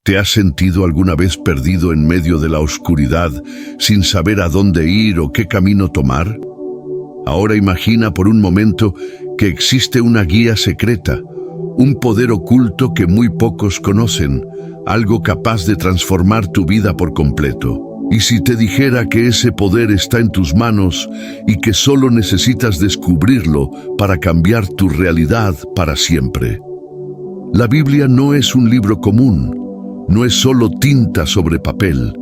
¿Te has sentido alguna vez perdido en medio de la oscuridad, sin saber a dónde ir o qué camino tomar? Ahora imagina por un momento que existe una guía secreta, un poder oculto que muy pocos conocen, algo capaz de transformar tu vida por completo. Y si te dijera que ese poder está en tus manos y que solo necesitas descubrirlo para cambiar tu realidad para siempre. La Biblia no es un libro común, no es solo tinta sobre papel.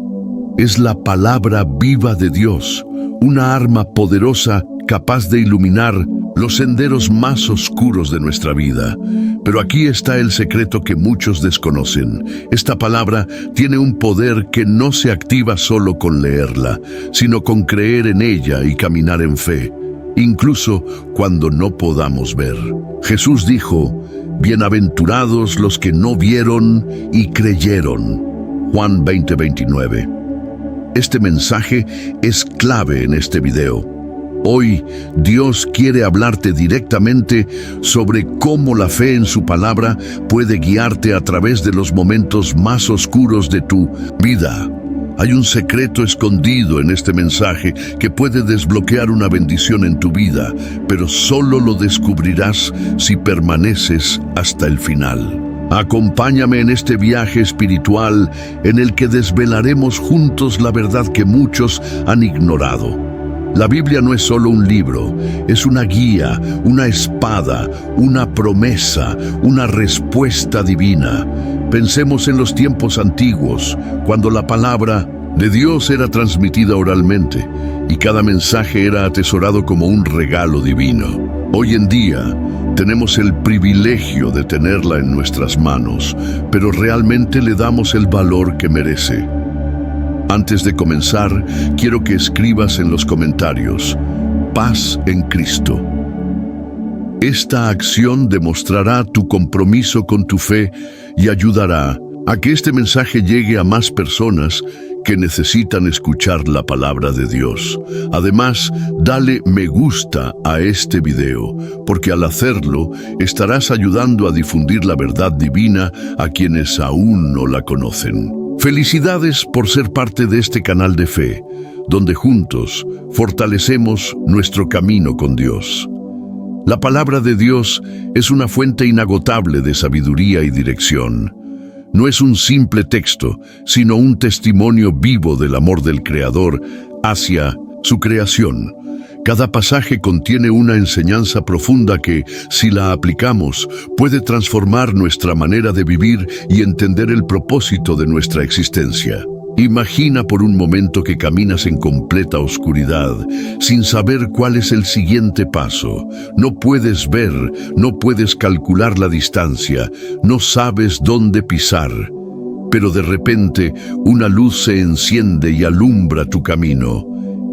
Es la palabra viva de Dios, una arma poderosa capaz de iluminar los senderos más oscuros de nuestra vida. Pero aquí está el secreto que muchos desconocen. Esta palabra tiene un poder que no se activa solo con leerla, sino con creer en ella y caminar en fe, incluso cuando no podamos ver. Jesús dijo: bienaventurados los que no vieron y creyeron. Juan 20:29. Este mensaje es clave en este video. Hoy, Dios quiere hablarte directamente sobre cómo la fe en su palabra puede guiarte a través de los momentos más oscuros de tu vida. Hay un secreto escondido en este mensaje que puede desbloquear una bendición en tu vida, pero solo lo descubrirás si permaneces hasta el final. Acompáñame en este viaje espiritual en el que desvelaremos juntos la verdad que muchos han ignorado. La Biblia no es solo un libro, es una guía, una espada, una promesa, una respuesta divina. Pensemos en los tiempos antiguos, cuando la palabra de Dios era transmitida oralmente y cada mensaje era atesorado como un regalo divino. Hoy en día tenemos el privilegio de tenerla en nuestras manos, pero realmente le damos el valor que merece. Antes de comenzar, quiero que escribas en los comentarios: paz en Cristo. Esta acción demostrará tu compromiso con tu fe y ayudará a que este mensaje llegue a más personas que necesitan escuchar la palabra de Dios. Además, dale me gusta a este video, porque al hacerlo estarás ayudando a difundir la verdad divina a quienes aún no la conocen. Felicidades por ser parte de este canal de fe, donde juntos fortalecemos nuestro camino con Dios. La palabra de Dios es una fuente inagotable de sabiduría y dirección. No es un simple texto, sino un testimonio vivo del amor del Creador hacia su creación. Cada pasaje contiene una enseñanza profunda que, si la aplicamos, puede transformar nuestra manera de vivir y entender el propósito de nuestra existencia. Imagina por un momento que caminas en completa oscuridad, sin saber cuál es el siguiente paso. No puedes ver, no puedes calcular la distancia, no sabes dónde pisar. Pero de repente, una luz se enciende y alumbra tu camino.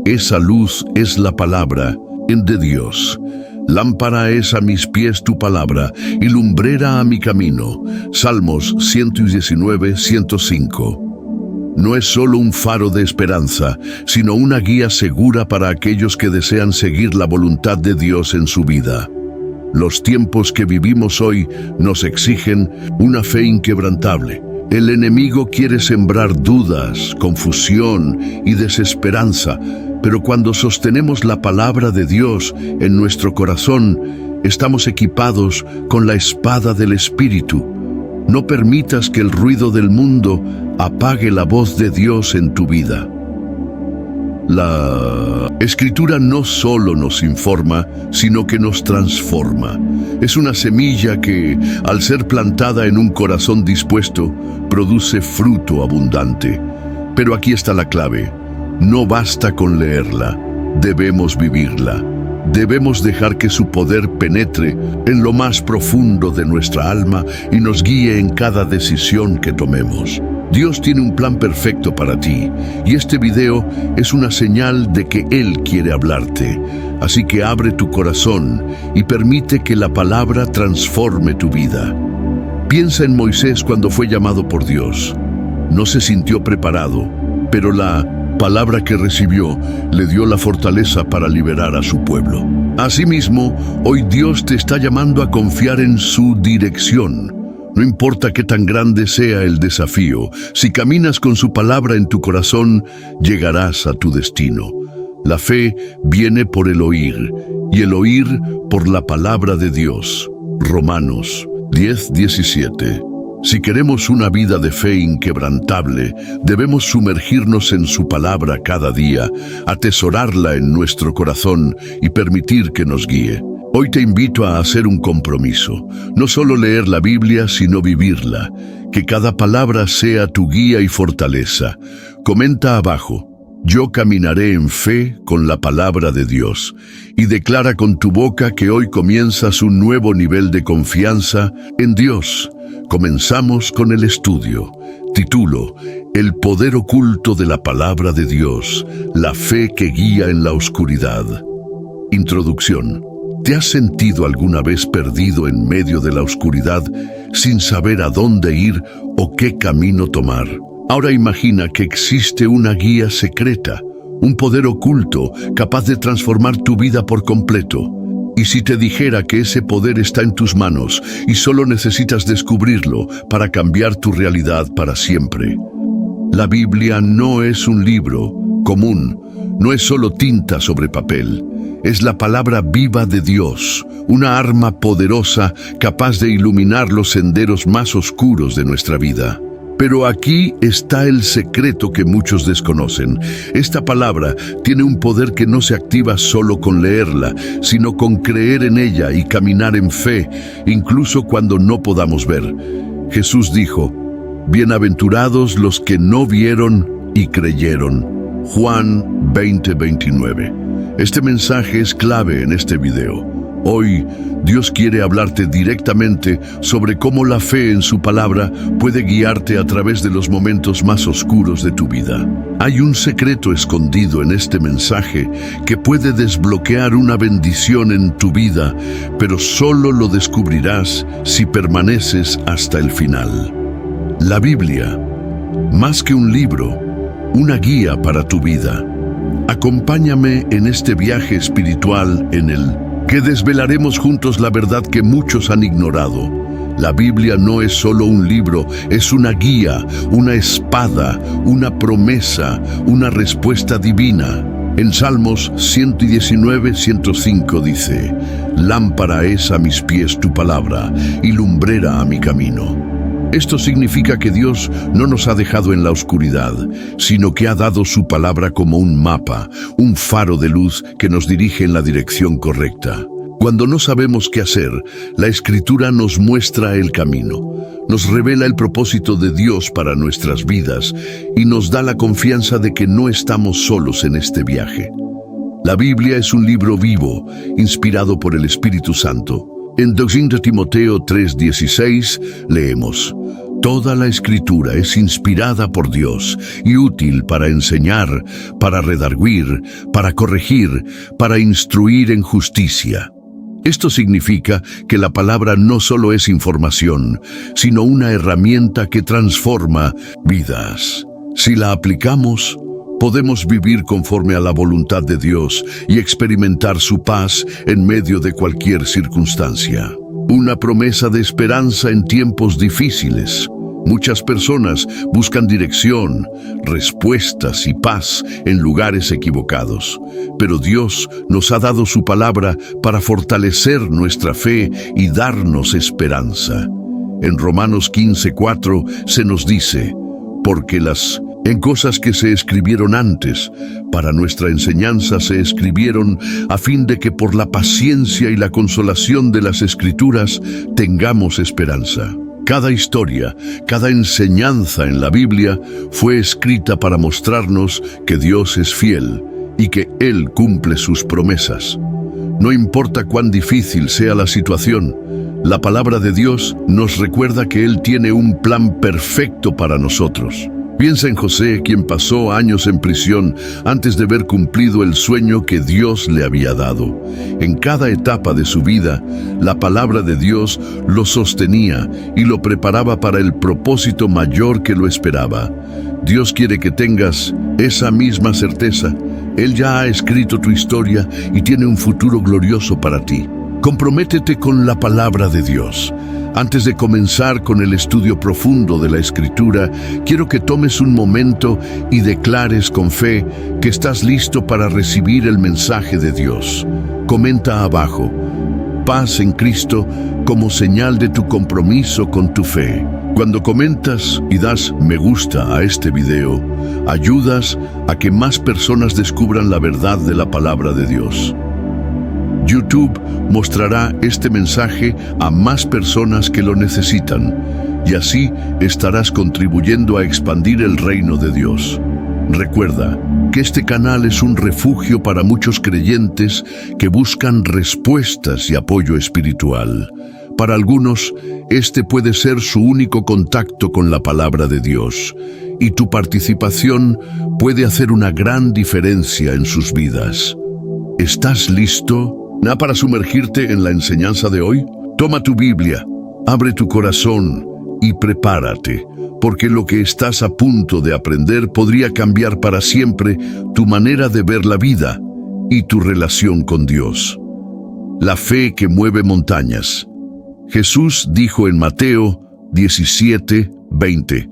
Esa luz es la palabra de Dios. Lámpara es a mis pies tu palabra y lumbrera a mi camino. Salmos 119, 105. No es solo un faro de esperanza, sino una guía segura para aquellos que desean seguir la voluntad de Dios en su vida. Los tiempos que vivimos hoy nos exigen una fe inquebrantable. El enemigo quiere sembrar dudas, confusión y desesperanza, pero cuando sostenemos la palabra de Dios en nuestro corazón, estamos equipados con la espada del Espíritu. No permitas que el ruido del mundo apague la voz de Dios en tu vida. La Escritura no solo nos informa, sino que nos transforma. Es una semilla que, al ser plantada en un corazón dispuesto, produce fruto abundante. Pero aquí está la clave. No basta con leerla, debemos vivirla. Debemos dejar que su poder penetre en lo más profundo de nuestra alma y nos guíe en cada decisión que tomemos. Dios tiene un plan perfecto para ti, y este video es una señal de que Él quiere hablarte. Así que abre tu corazón y permite que la palabra transforme tu vida. Piensa en Moisés cuando fue llamado por Dios. No se sintió preparado, pero la palabra que recibió le dio la fortaleza para liberar a su pueblo. Asimismo, hoy Dios te está llamando a confiar en su dirección. No importa qué tan grande sea el desafío, si caminas con su palabra en tu corazón, llegarás a tu destino. La fe viene por el oír, y el oír por la palabra de Dios. Romanos 10:17. Si queremos una vida de fe inquebrantable, debemos sumergirnos en su palabra cada día, atesorarla en nuestro corazón y permitir que nos guíe. Hoy te invito a hacer un compromiso, no solo leer la Biblia, sino vivirla. Que cada palabra sea tu guía y fortaleza. Comenta abajo: yo caminaré en fe con la palabra de Dios, y declara con tu boca que hoy comienzas un nuevo nivel de confianza en Dios. Comenzamos con el estudio. Título: El poder oculto de la palabra de Dios, la fe que guía en la oscuridad. Introducción. ¿Te has sentido alguna vez perdido en medio de la oscuridad, sin saber a dónde ir o qué camino tomar? Ahora imagina que existe una guía secreta, un poder oculto capaz de transformar tu vida por completo. ¿Y si te dijera que ese poder está en tus manos y solo necesitas descubrirlo para cambiar tu realidad para siempre? La Biblia no es un libro común, no es solo tinta sobre papel. Es la palabra viva de Dios, una arma poderosa capaz de iluminar los senderos más oscuros de nuestra vida. Pero aquí está el secreto que muchos desconocen. Esta palabra tiene un poder que no se activa solo con leerla, sino con creer en ella y caminar en fe, incluso cuando no podamos ver. Jesús dijo: bienaventurados los que no vieron y creyeron. Juan 20:29. Este mensaje es clave en este video. Hoy, Dios quiere hablarte directamente sobre cómo la fe en su palabra puede guiarte a través de los momentos más oscuros de tu vida. Hay un secreto escondido en este mensaje que puede desbloquear una bendición en tu vida, pero solo lo descubrirás si permaneces hasta el final. La Biblia, más que un libro, una guía para tu vida. Acompáñame en este viaje espiritual en el que desvelaremos juntos la verdad que muchos han ignorado. La Biblia no es solo un libro, es una guía, una espada, una promesa, una respuesta divina. En Salmos 119:105 dice: lámpara es a mis pies tu palabra y lumbrera a mi camino. Esto significa que Dios no nos ha dejado en la oscuridad, sino que ha dado su palabra como un mapa, un faro de luz que nos dirige en la dirección correcta. Cuando no sabemos qué hacer, la Escritura nos muestra el camino, nos revela el propósito de Dios para nuestras vidas y nos da la confianza de que no estamos solos en este viaje. La Biblia es un libro vivo, inspirado por el Espíritu Santo. En 2 Timoteo 3:16 leemos: toda la Escritura es inspirada por Dios y útil para enseñar, para redarguir, para corregir, para instruir en justicia. Esto significa que la palabra no solo es información, sino una herramienta que transforma vidas. Si la aplicamos, podemos vivir conforme a la voluntad de Dios y experimentar su paz en medio de cualquier circunstancia. Una promesa de esperanza en tiempos difíciles. Muchas personas buscan dirección, respuestas y paz en lugares equivocados. Pero Dios nos ha dado su palabra para fortalecer nuestra fe y darnos esperanza. En Romanos 15:4 se nos dice: porque en cosas que se escribieron antes, para nuestra enseñanza se escribieron a fin de que por la paciencia y la consolación de las Escrituras tengamos esperanza. Cada historia, cada enseñanza en la Biblia fue escrita para mostrarnos que Dios es fiel y que Él cumple sus promesas. No importa cuán difícil sea la situación, la palabra de Dios nos recuerda que Él tiene un plan perfecto para nosotros. Piensa en José, quien pasó años en prisión antes de ver cumplido el sueño que Dios le había dado. En cada etapa de su vida, la palabra de Dios lo sostenía y lo preparaba para el propósito mayor que lo esperaba. Dios quiere que tengas esa misma certeza. Él ya ha escrito tu historia y tiene un futuro glorioso para ti. Comprométete con la palabra de Dios. Antes de comenzar con el estudio profundo de la Escritura, quiero que tomes un momento y declares con fe que estás listo para recibir el mensaje de Dios. Comenta abajo: paz en Cristo, como señal de tu compromiso con tu fe. Cuando comentas y das me gusta a este video, ayudas a que más personas descubran la verdad de la palabra de Dios. YouTube mostrará este mensaje a más personas que lo necesitan, y así estarás contribuyendo a expandir el reino de Dios. Recuerda que este canal es un refugio para muchos creyentes que buscan respuestas y apoyo espiritual. Para algunos, este puede ser su único contacto con la palabra de Dios, y tu participación puede hacer una gran diferencia en sus vidas. ¿Estás listo para sumergirte en la enseñanza de hoy? Toma tu Biblia, abre tu corazón y prepárate, porque lo que estás a punto de aprender podría cambiar para siempre tu manera de ver la vida y tu relación con Dios. La fe que mueve montañas. Jesús dijo en Mateo 17:20: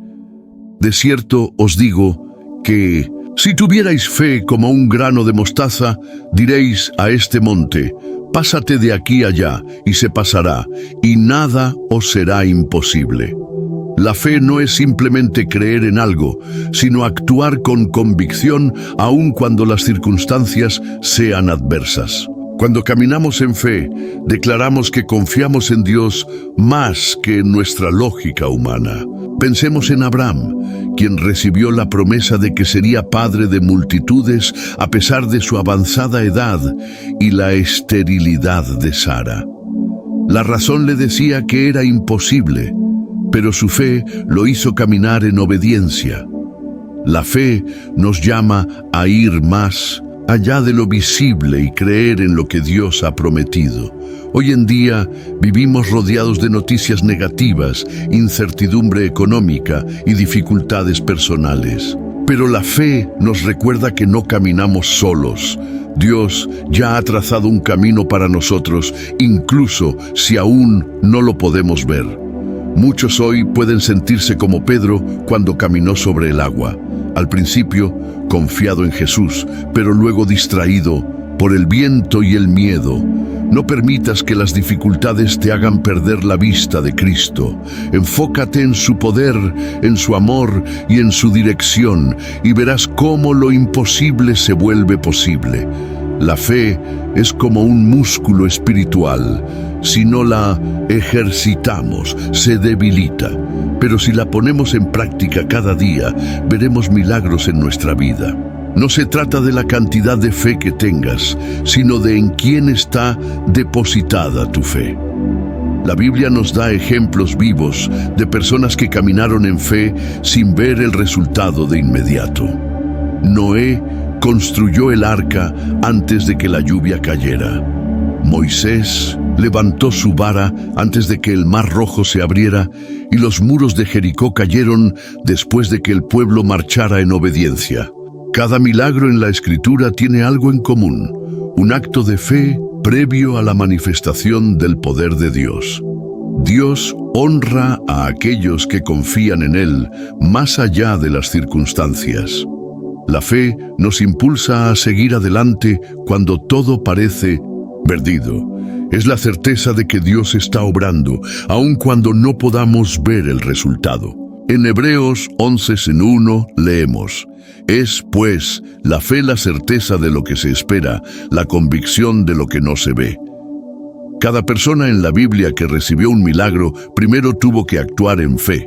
de cierto os digo que si tuvierais fe como un grano de mostaza, diréis a este monte: pásate de aquí allá, y se pasará, y nada os será imposible. La fe no es simplemente creer en algo, sino actuar con convicción aun cuando las circunstancias sean adversas. Cuando caminamos en fe, declaramos que confiamos en Dios más que en nuestra lógica humana. Pensemos en Abraham, quien recibió la promesa de que sería padre de multitudes a pesar de su avanzada edad y la esterilidad de Sara. La razón le decía que era imposible, pero su fe lo hizo caminar en obediencia. La fe nos llama a ir más allá de lo visible y creer en lo que Dios ha prometido. Hoy en día vivimos rodeados de noticias negativas, incertidumbre económica y dificultades personales. Pero la fe nos recuerda que no caminamos solos. Dios ya ha trazado un camino para nosotros, incluso si aún no lo podemos ver. Muchos hoy pueden sentirse como Pedro cuando caminó sobre el agua. Al principio, confiado en Jesús, pero luego distraído por el viento y el miedo. No permitas que las dificultades te hagan perder la vista de Cristo. Enfócate en su poder, en su amor y en su dirección, y verás cómo lo imposible se vuelve posible. La fe es como un músculo espiritual. Si no la ejercitamos, se debilita. Pero si la ponemos en práctica cada día, veremos milagros en nuestra vida. No se trata de la cantidad de fe que tengas, sino de en quién está depositada tu fe. La Biblia nos da ejemplos vivos de personas que caminaron en fe sin ver el resultado de inmediato. Noé construyó el arca antes de que la lluvia cayera. Moisés levantó su vara antes de que el mar Rojo se abriera, y los muros de Jericó cayeron después de que el pueblo marchara en obediencia. Cada milagro en la Escritura tiene algo en común: un acto de fe previo a la manifestación del poder de Dios. Dios honra a aquellos que confían en Él más allá de las circunstancias. La fe nos impulsa a seguir adelante cuando todo parece perdido. Es la certeza de que Dios está obrando, aun cuando no podamos ver el resultado. En Hebreos 11:1 leemos: es, pues, la fe la certeza de lo que se espera, la convicción de lo que no se ve. Cada persona en la Biblia que recibió un milagro primero tuvo que actuar en fe.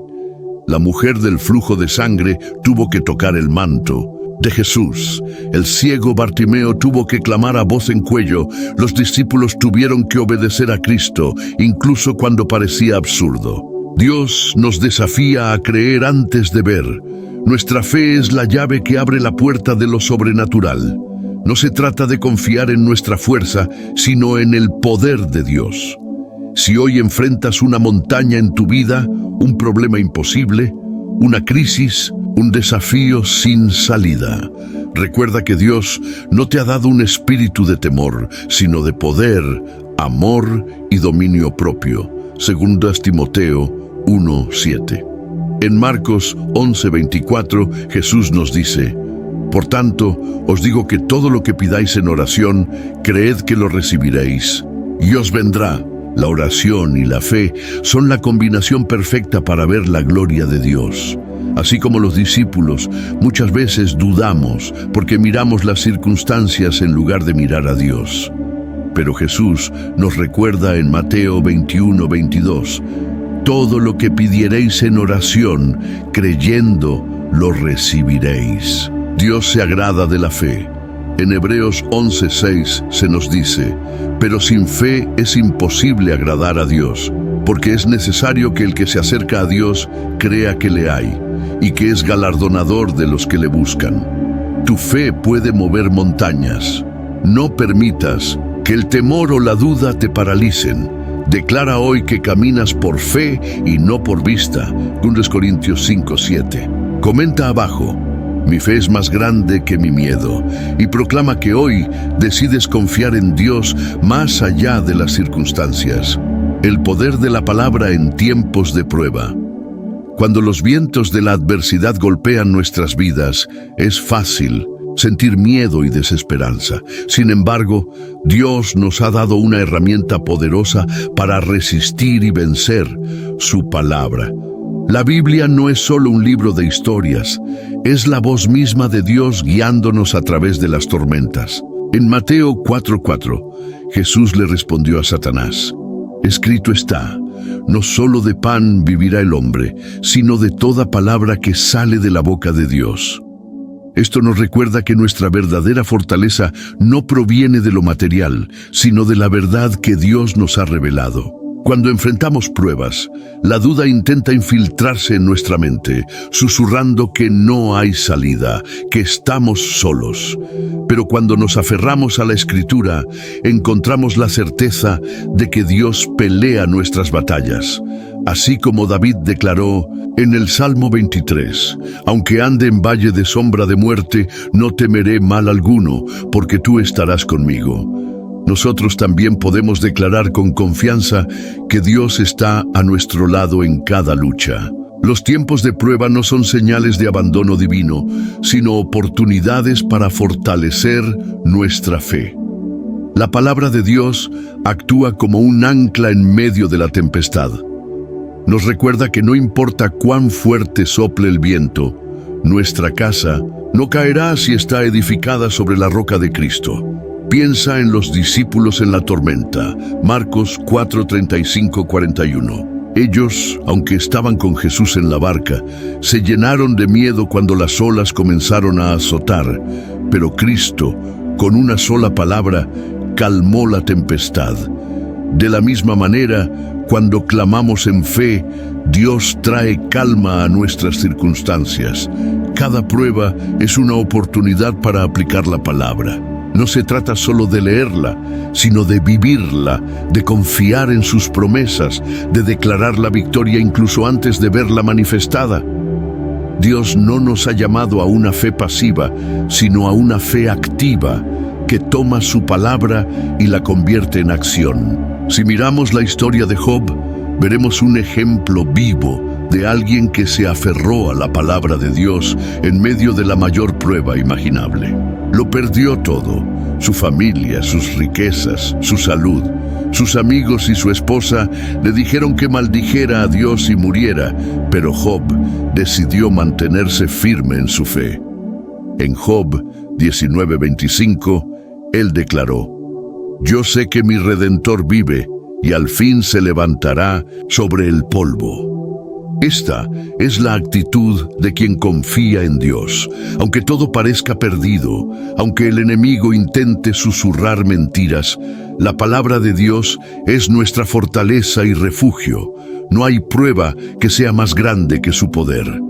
La mujer del flujo de sangre tuvo que tocar el manto de Jesús. El ciego Bartimeo tuvo que clamar a voz en cuello. Los discípulos tuvieron que obedecer a Cristo, incluso cuando parecía absurdo. Dios nos desafía a creer antes de ver. Nuestra fe es la llave que abre la puerta de lo sobrenatural. No se trata de confiar en nuestra fuerza, sino en el poder de Dios. Si hoy enfrentas una montaña en tu vida, un problema imposible, una crisis, un desafío sin salida, recuerda que Dios no te ha dado un espíritu de temor, sino de poder, amor y dominio propio. 2 Timoteo 1:7. En Marcos 11:24, Jesús nos dice: por tanto, os digo que todo lo que pidáis en oración, creed que lo recibiréis, y os vendrá. La oración y la fe son la combinación perfecta para ver la gloria de Dios. Así como los discípulos, muchas veces dudamos porque miramos las circunstancias en lugar de mirar a Dios. Pero Jesús nos recuerda en Mateo 21:22, todo lo que pidiereis en oración, creyendo, lo recibiréis. Dios se agrada de la fe. En Hebreos 11:6 se nos dice: pero sin fe es imposible agradar a Dios, porque es necesario que el que se acerca a Dios crea que le hay, y que es galardonador de los que le buscan. Tu fe puede mover montañas. No permitas que el temor o la duda te paralicen. Declara hoy que caminas por fe y no por vista. 2 Corintios 5:7. Comenta abajo: mi fe es más grande que mi miedo, y proclama que hoy decides confiar en Dios más allá de las circunstancias. El poder de la palabra en tiempos de prueba. Cuando los vientos de la adversidad golpean nuestras vidas, es fácil sentir miedo y desesperanza. Sin embargo, Dios nos ha dado una herramienta poderosa para resistir y vencer: su palabra. La Biblia no es solo un libro de historias, es la voz misma de Dios guiándonos a través de las tormentas. En Mateo 4:4, Jesús le respondió a Satanás: escrito está, no solo de pan vivirá el hombre, sino de toda palabra que sale de la boca de Dios. Esto nos recuerda que nuestra verdadera fortaleza no proviene de lo material, sino de la verdad que Dios nos ha revelado. Cuando enfrentamos pruebas, la duda intenta infiltrarse en nuestra mente, susurrando que no hay salida, que estamos solos. Pero cuando nos aferramos a la Escritura, encontramos la certeza de que Dios pelea nuestras batallas. Así como David declaró en el Salmo 23, aunque ande en valle de sombra de muerte, no temeré mal alguno, porque tú estarás conmigo. Nosotros también podemos declarar con confianza que Dios está a nuestro lado en cada lucha. Los tiempos de prueba no son señales de abandono divino, sino oportunidades para fortalecer nuestra fe. La palabra de Dios actúa como un ancla en medio de la tempestad. Nos recuerda que no importa cuán fuerte sople el viento, nuestra casa no caerá si está edificada sobre la roca de Cristo. Piensa en los discípulos en la tormenta. Marcos 4:35-41. Ellos, aunque estaban con Jesús en la barca, se llenaron de miedo cuando las olas comenzaron a azotar, pero Cristo, con una sola palabra, calmó la tempestad. De la misma manera, cuando clamamos en fe, Dios trae calma a nuestras circunstancias. Cada prueba es una oportunidad para aplicar la palabra. No se trata solo de leerla, sino de vivirla, de confiar en sus promesas, de declarar la victoria incluso antes de verla manifestada. Dios no nos ha llamado a una fe pasiva, sino a una fe activa, que toma su palabra y la convierte en acción. Si miramos la historia de Job, veremos un ejemplo vivo de alguien que se aferró a la palabra de Dios en medio de la mayor prueba imaginable. Lo perdió todo: su familia, sus riquezas, su salud. Sus amigos y su esposa le dijeron que maldijera a Dios y muriera, pero Job decidió mantenerse firme en su fe. En Job 19:25, él declaró: yo sé que mi Redentor vive y al fin se levantará sobre el polvo. Esta es la actitud de quien confía en Dios. Aunque todo parezca perdido, aunque el enemigo intente susurrar mentiras, la palabra de Dios es nuestra fortaleza y refugio. No hay prueba que sea más grande que su poder.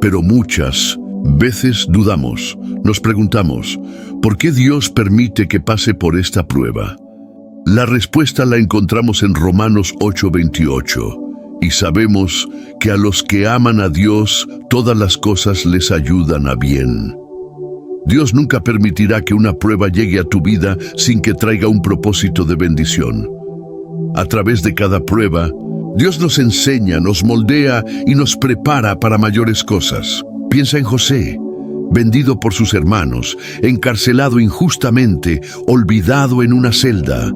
Pero muchas veces dudamos, nos preguntamos, ¿por qué Dios permite que pase por esta prueba? La respuesta la encontramos en Romanos 8:28. Y sabemos que a los que aman a Dios, todas las cosas les ayudan a bien. Dios nunca permitirá que una prueba llegue a tu vida sin que traiga un propósito de bendición. A través de cada prueba, Dios nos enseña, nos moldea y nos prepara para mayores cosas. Piensa en José, vendido por sus hermanos, encarcelado injustamente, olvidado en una celda.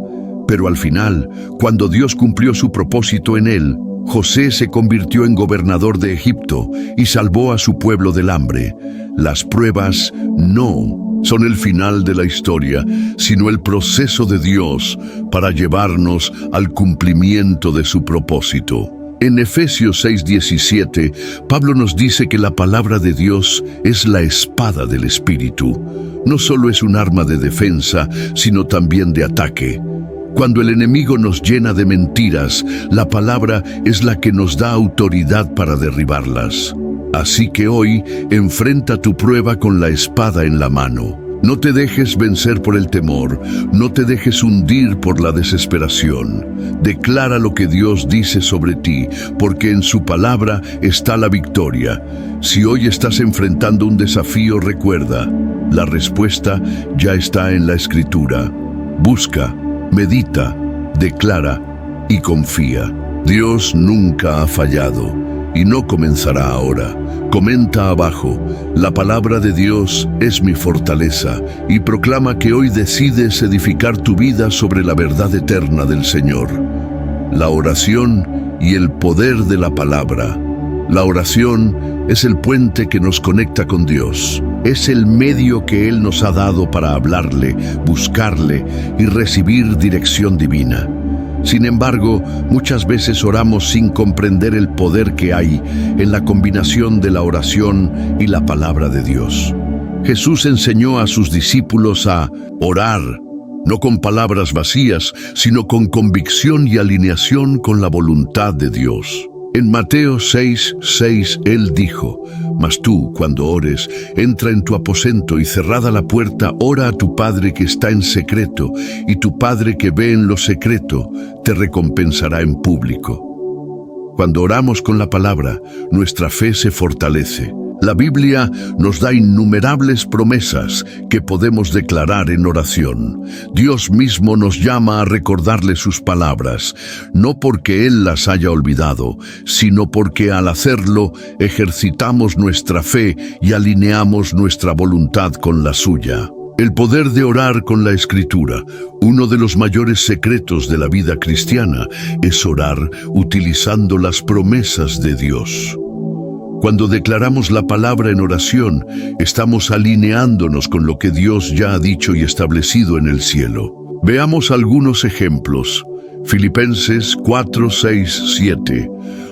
Pero al final, cuando Dios cumplió su propósito en él, José se convirtió en gobernador de Egipto y salvó a su pueblo del hambre. Las pruebas no son el final de la historia, sino el proceso de Dios para llevarnos al cumplimiento de su propósito. En Efesios 6:17, Pablo nos dice que la palabra de Dios es la espada del Espíritu. No solo es un arma de defensa, sino también de ataque. Cuando el enemigo nos llena de mentiras, la palabra es la que nos da autoridad para derribarlas. Así que hoy, enfrenta tu prueba con la espada en la mano. No te dejes vencer por el temor, no te dejes hundir por la desesperación. Declara lo que Dios dice sobre ti, porque en su palabra está la victoria. Si hoy estás enfrentando un desafío, recuerda, la respuesta ya está en la Escritura. Busca, medita, declara y confía. Dios nunca ha fallado y no comenzará ahora. Comenta abajo: la palabra de Dios es mi fortaleza, y proclama que hoy decides edificar tu vida sobre la verdad eterna del Señor. La oración y el poder de la palabra. La oración es el puente que nos conecta con Dios. Es el medio que Él nos ha dado para hablarle, buscarle y recibir dirección divina. Sin embargo, muchas veces oramos sin comprender el poder que hay en la combinación de la oración y la palabra de Dios. Jesús enseñó a sus discípulos a orar, no con palabras vacías, sino con convicción y alineación con la voluntad de Dios. En Mateo 6:6, Él dijo: Mas tú, cuando ores, entra en tu aposento y cerrada la puerta, ora a tu Padre que está en secreto, y tu Padre que ve en lo secreto, te recompensará en público. Cuando oramos con la palabra, nuestra fe se fortalece. La Biblia nos da innumerables promesas que podemos declarar en oración. Dios mismo nos llama a recordarle sus palabras, no porque Él las haya olvidado, sino porque al hacerlo ejercitamos nuestra fe y alineamos nuestra voluntad con la suya. El poder de orar con la Escritura. Uno de los mayores secretos de la vida cristiana es orar utilizando las promesas de Dios. Cuando declaramos la palabra en oración, estamos alineándonos con lo que Dios ya ha dicho y establecido en el cielo. Veamos algunos ejemplos. Filipenses 4:6-7.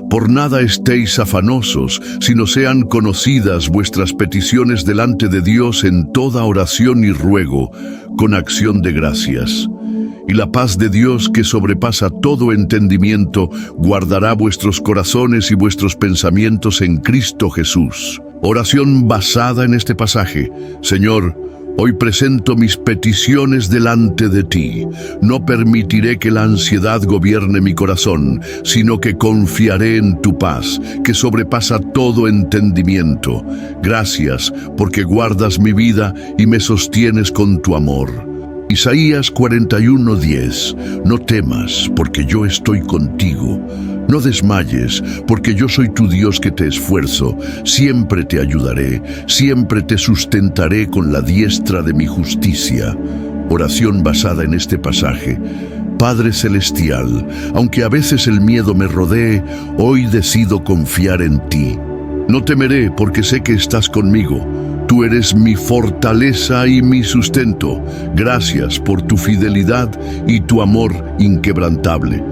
Por nada estéis afanosos, sino sean conocidas vuestras peticiones delante de Dios en toda oración y ruego, con acción de gracias. Y la paz de Dios, que sobrepasa todo entendimiento, guardará vuestros corazones y vuestros pensamientos en Cristo Jesús. Oración basada en este pasaje. Señor, hoy presento mis peticiones delante de ti. No permitiré que la ansiedad gobierne mi corazón, sino que confiaré en tu paz, que sobrepasa todo entendimiento. Gracias, porque guardas mi vida y me sostienes con tu amor. Isaías 41:10. No temas, porque yo estoy contigo. No desmayes, porque yo soy tu Dios que te esfuerzo. Siempre te ayudaré, siempre te sustentaré con la diestra de mi justicia. Oración basada en este pasaje. Padre Celestial, aunque a veces el miedo me rodee, hoy decido confiar en ti. No temeré, porque sé que estás conmigo. Tú eres mi fortaleza y mi sustento. Gracias por tu fidelidad y tu amor inquebrantable.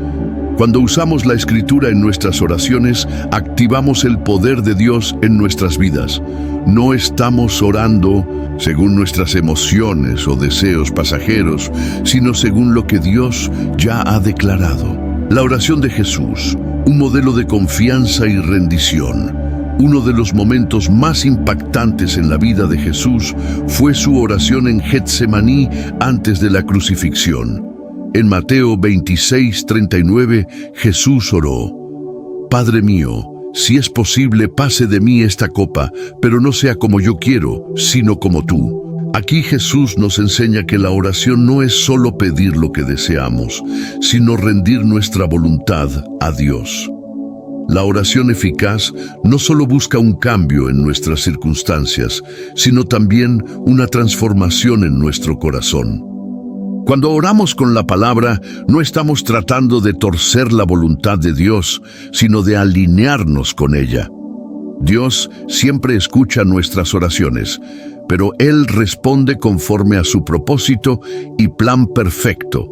Cuando usamos la Escritura en nuestras oraciones, activamos el poder de Dios en nuestras vidas. No estamos orando según nuestras emociones o deseos pasajeros, sino según lo que Dios ya ha declarado. La oración de Jesús, un modelo de confianza y rendición. Uno de los momentos más impactantes en la vida de Jesús fue su oración en Getsemaní antes de la crucifixión. En Mateo 26:39, Jesús oró: Padre mío, si es posible, pase de mí esta copa, pero no sea como yo quiero, sino como tú. Aquí Jesús nos enseña que la oración no es solo pedir lo que deseamos, sino rendir nuestra voluntad a Dios. La oración eficaz no solo busca un cambio en nuestras circunstancias, sino también una transformación en nuestro corazón. Cuando oramos con la palabra, no estamos tratando de torcer la voluntad de Dios, sino de alinearnos con ella. Dios siempre escucha nuestras oraciones, pero Él responde conforme a su propósito y plan perfecto.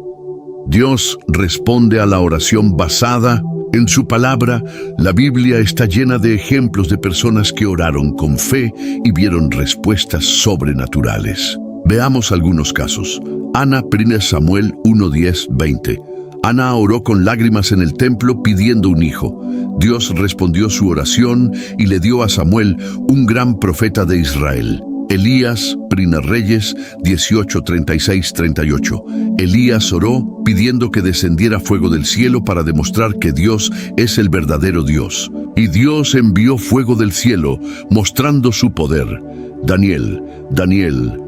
Dios responde a la oración basada en su palabra. La Biblia está llena de ejemplos de personas que oraron con fe y vieron respuestas sobrenaturales. Veamos algunos casos. Ana, 1 Samuel 1:10-20. Ana oró con lágrimas en el templo pidiendo un hijo. Dios respondió su oración y le dio a Samuel un gran profeta de Israel. Elías, 1 Reyes 18:36-38. Elías oró pidiendo que descendiera fuego del cielo para demostrar que Dios es el verdadero Dios. Y Dios envió fuego del cielo, mostrando su poder. Daniel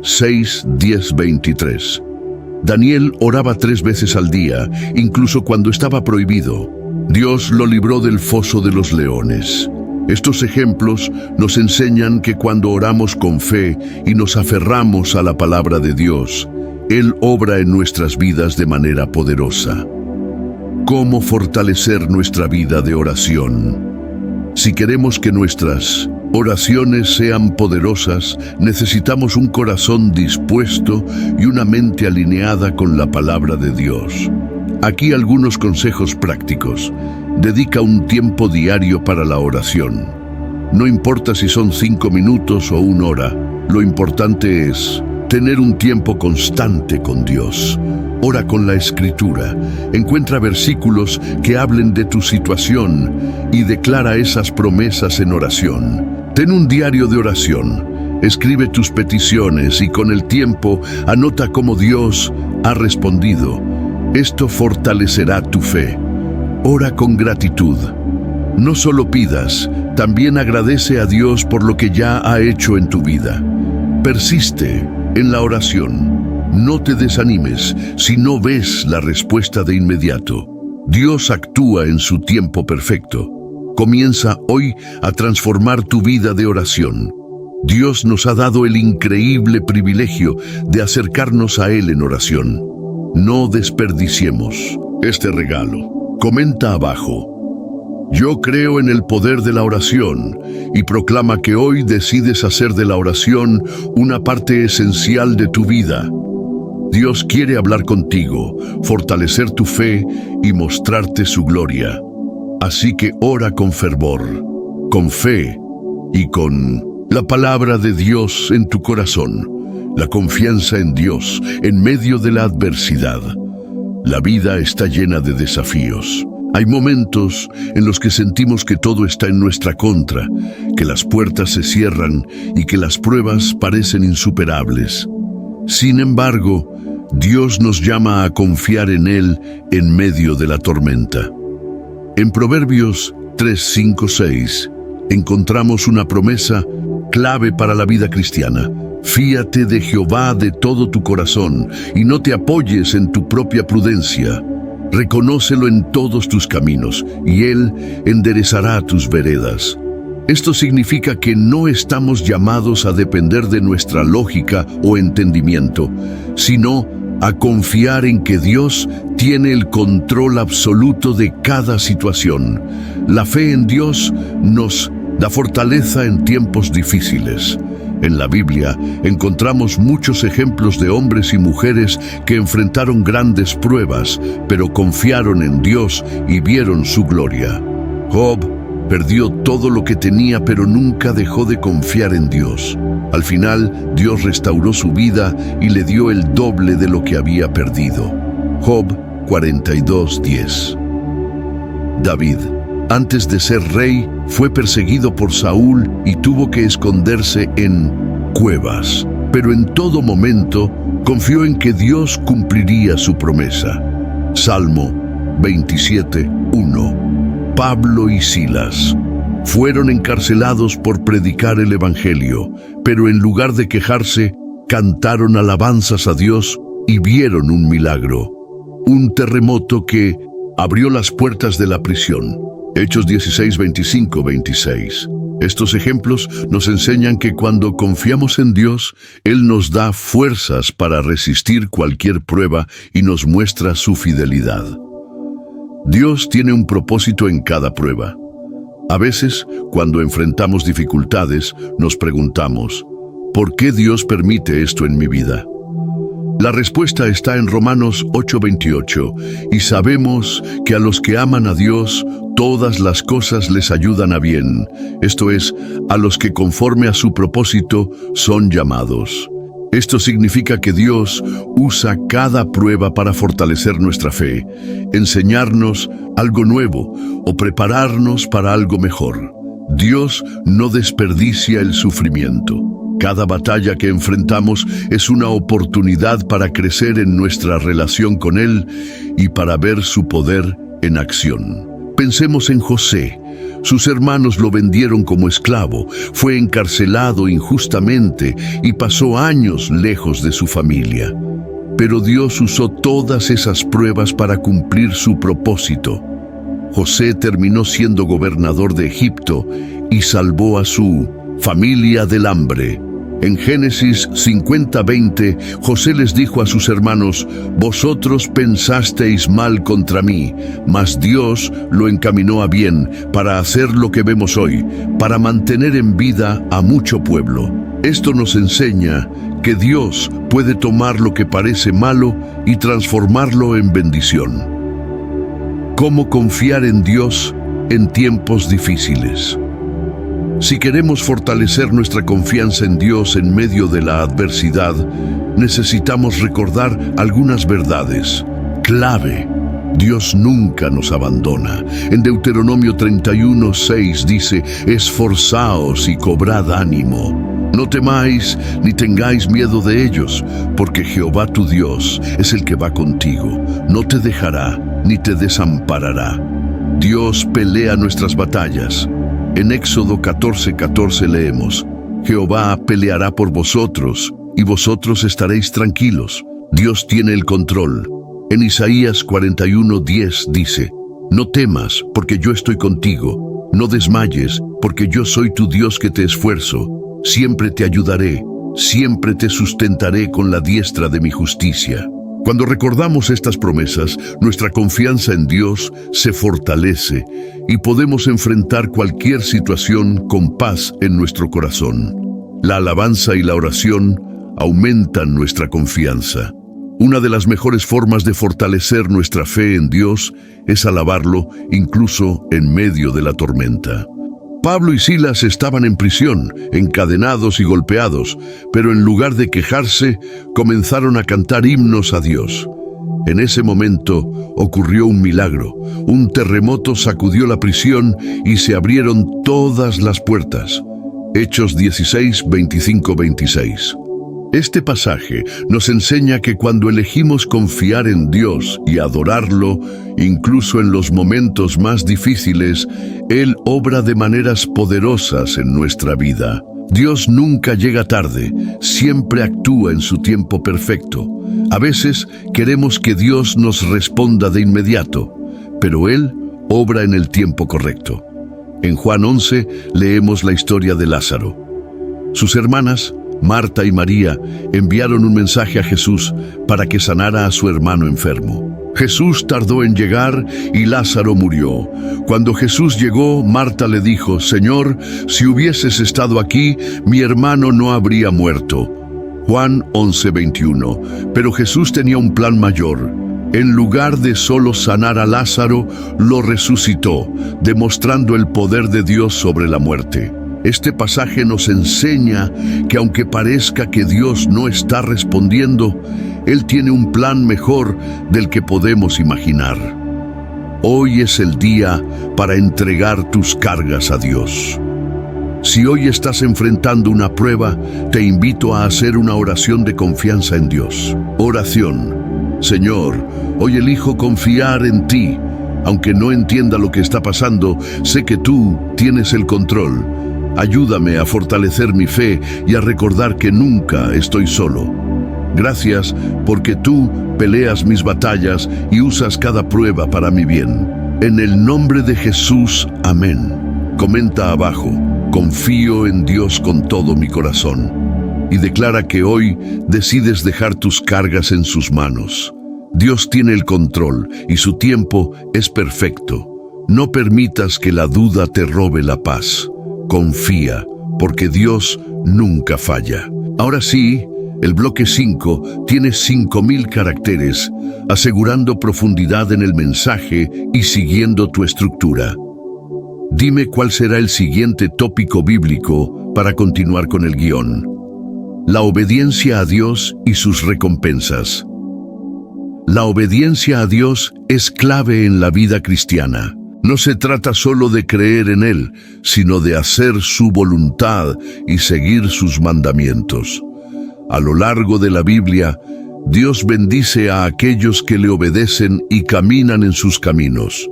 6:10-23. Daniel oraba 3 veces al día, incluso cuando estaba prohibido. Dios lo libró del foso de los leones. Estos ejemplos nos enseñan que cuando oramos con fe y nos aferramos a la palabra de Dios, Él obra en nuestras vidas de manera poderosa. ¿Cómo fortalecer nuestra vida de oración? Si queremos que nuestras oraciones sean poderosas, necesitamos un corazón dispuesto y una mente alineada con la palabra de Dios. Aquí algunos consejos prácticos. Dedica un tiempo diario para la oración. No importa si son 5 minutos o 1 hora, lo importante es tener un tiempo constante con Dios. Ora con la Escritura. Encuentra versículos que hablen de tu situación y declara esas promesas en oración. Ten un diario de oración. Escribe tus peticiones y con el tiempo anota cómo Dios ha respondido. Esto fortalecerá tu fe. Ora con gratitud. No solo pidas, también agradece a Dios por lo que ya ha hecho en tu vida. Persiste en la oración. No te desanimes si no ves la respuesta de inmediato. Dios actúa en su tiempo perfecto. Comienza hoy a transformar tu vida de oración. Dios nos ha dado el increíble privilegio de acercarnos a Él en oración. No desperdiciemos este regalo. Comenta abajo: yo creo en el poder de la oración, y proclama que hoy decides hacer de la oración una parte esencial de tu vida. Dios quiere hablar contigo, fortalecer tu fe y mostrarte su gloria. Así que ora con fervor, con fe y con la palabra de Dios en tu corazón, la confianza en Dios en medio de la adversidad. La vida está llena de desafíos. Hay momentos en los que sentimos que todo está en nuestra contra, que las puertas se cierran y que las pruebas parecen insuperables. Sin embargo, Dios nos llama a confiar en Él en medio de la tormenta. En Proverbios 3:5-6 encontramos una promesa clave para la vida cristiana. Fíate de Jehová de todo tu corazón y no te apoyes en tu propia prudencia. Reconócelo en todos tus caminos y Él enderezará tus veredas. Esto significa que no estamos llamados a depender de nuestra lógica o entendimiento, sino a confiar en que Dios tiene el control absoluto de cada situación. La fe en Dios nos da fortaleza en tiempos difíciles. En la Biblia encontramos muchos ejemplos de hombres y mujeres que enfrentaron grandes pruebas, pero confiaron en Dios y vieron su gloria. Job perdió todo lo que tenía, pero nunca dejó de confiar en Dios. Al final, Dios restauró su vida y le dio el doble de lo que había perdido. Job 42:10. David, antes de ser rey, fue perseguido por Saúl y tuvo que esconderse en cuevas. Pero en todo momento confió en que Dios cumpliría su promesa. Salmo 27:1. Pablo y Silas fueron encarcelados por predicar el Evangelio, pero en lugar de quejarse, cantaron alabanzas a Dios y vieron un milagro, un terremoto que abrió las puertas de la prisión. Hechos 16, 25, 26. Estos ejemplos nos enseñan que cuando confiamos en Dios, Él nos da fuerzas para resistir cualquier prueba y nos muestra su fidelidad. Dios tiene un propósito en cada prueba. A veces, cuando enfrentamos dificultades, nos preguntamos, ¿por qué Dios permite esto en mi vida? La respuesta está en Romanos 8:28, y sabemos que a los que aman a Dios, todas las cosas les ayudan a bien, esto es, a los que conforme a su propósito son llamados. Esto significa que Dios usa cada prueba para fortalecer nuestra fe, enseñarnos algo nuevo o prepararnos para algo mejor. Dios no desperdicia el sufrimiento. Cada batalla que enfrentamos es una oportunidad para crecer en nuestra relación con Él y para ver su poder en acción. Pensemos en José. Sus hermanos lo vendieron como esclavo, fue encarcelado injustamente y pasó años lejos de su familia. Pero Dios usó todas esas pruebas para cumplir su propósito. José terminó siendo gobernador de Egipto y salvó a su familia del hambre. En Génesis 50:20, José les dijo a sus hermanos, «Vosotros pensasteis mal contra mí, mas Dios lo encaminó a bien para hacer lo que vemos hoy, para mantener en vida a mucho pueblo». Esto nos enseña que Dios puede tomar lo que parece malo y transformarlo en bendición. ¿Cómo confiar en Dios en tiempos difíciles? Si queremos fortalecer nuestra confianza en Dios en medio de la adversidad, necesitamos recordar algunas verdades. Clave: Dios nunca nos abandona. En Deuteronomio 31:6 dice, «Esforzaos y cobrad ánimo. No temáis ni tengáis miedo de ellos, porque Jehová tu Dios es el que va contigo. No te dejará ni te desamparará». Dios pelea nuestras batallas. En Éxodo 14:14 leemos, «Jehová peleará por vosotros, y vosotros estaréis tranquilos». Dios tiene el control. En Isaías 41:10 dice, «No temas, porque yo estoy contigo. No desmayes, porque yo soy tu Dios que te esfuerzo. Siempre te ayudaré, siempre te sustentaré con la diestra de mi justicia». Cuando recordamos estas promesas, nuestra confianza en Dios se fortalece y podemos enfrentar cualquier situación con paz en nuestro corazón. La alabanza y la oración aumentan nuestra confianza. Una de las mejores formas de fortalecer nuestra fe en Dios es alabarlo incluso en medio de la tormenta. Pablo y Silas estaban en prisión, encadenados y golpeados, pero en lugar de quejarse, comenzaron a cantar himnos a Dios. En ese momento ocurrió un milagro. Un terremoto sacudió la prisión y se abrieron todas las puertas. Hechos 16, 25, 26. Este pasaje nos enseña que cuando elegimos confiar en Dios y adorarlo, incluso en los momentos más difíciles, Él obra de maneras poderosas en nuestra vida. Dios nunca llega tarde, siempre actúa en su tiempo perfecto. A veces queremos que Dios nos responda de inmediato, pero Él obra en el tiempo correcto. En Juan 11 leemos la historia de Lázaro. Sus hermanas, Marta y María, enviaron un mensaje a Jesús para que sanara a su hermano enfermo. Jesús tardó en llegar y Lázaro murió. Cuando Jesús llegó, Marta le dijo, «Señor, si hubieses estado aquí, mi hermano no habría muerto». Juan 11:21. Pero Jesús tenía un plan mayor. En lugar de solo sanar a Lázaro, lo resucitó, demostrando el poder de Dios sobre la muerte. Este pasaje nos enseña que aunque parezca que Dios no está respondiendo, Él tiene un plan mejor del que podemos imaginar. Hoy es el día para entregar tus cargas a Dios. Si hoy estás enfrentando una prueba, te invito a hacer una oración de confianza en Dios. Oración. Señor, hoy elijo confiar en ti. Aunque no entienda lo que está pasando, sé que tú tienes el control. Ayúdame a fortalecer mi fe y a recordar que nunca estoy solo. Gracias porque tú peleas mis batallas y usas cada prueba para mi bien. En el nombre de Jesús, amén. Comenta abajo: confío en Dios con todo mi corazón. Y declara que hoy decides dejar tus cargas en sus manos. Dios tiene el control y su tiempo es perfecto. No permitas que la duda te robe la paz. Confía, porque Dios nunca falla. Ahora sí, el bloque 5 tiene 5000 caracteres, asegurando profundidad en el mensaje y siguiendo tu estructura. Dime cuál será el siguiente tópico bíblico para continuar con el guión. La obediencia a Dios y sus recompensas. La obediencia a Dios es clave en la vida cristiana. No se trata solo de creer en Él, sino de hacer su voluntad y seguir sus mandamientos. A lo largo de la Biblia, Dios bendice a aquellos que le obedecen y caminan en sus caminos.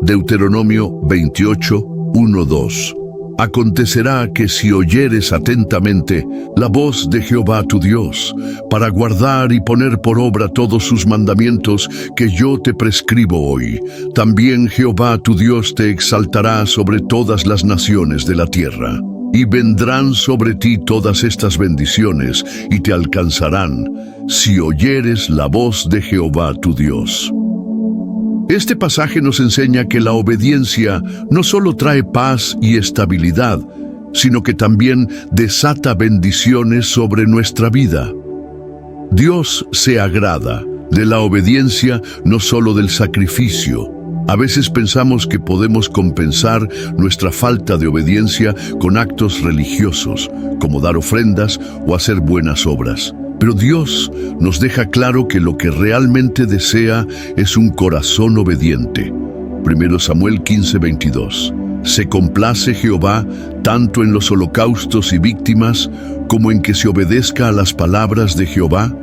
Deuteronomio 28, 1-2. Acontecerá que si oyeres atentamente la voz de Jehová tu Dios, para guardar y poner por obra todos sus mandamientos que yo te prescribo hoy, también Jehová tu Dios te exaltará sobre todas las naciones de la tierra. Y vendrán sobre ti todas estas bendiciones y te alcanzarán, si oyeres la voz de Jehová tu Dios. Este pasaje nos enseña que la obediencia no solo trae paz y estabilidad, sino que también desata bendiciones sobre nuestra vida. Dios se agrada de la obediencia, no solo del sacrificio. A veces pensamos que podemos compensar nuestra falta de obediencia con actos religiosos, como dar ofrendas o hacer buenas obras. Pero Dios nos deja claro que lo que realmente desea es un corazón obediente. 1 Samuel 15:22. ¿Se complace Jehová tanto en los holocaustos y víctimas como en que se obedezca a las palabras de Jehová?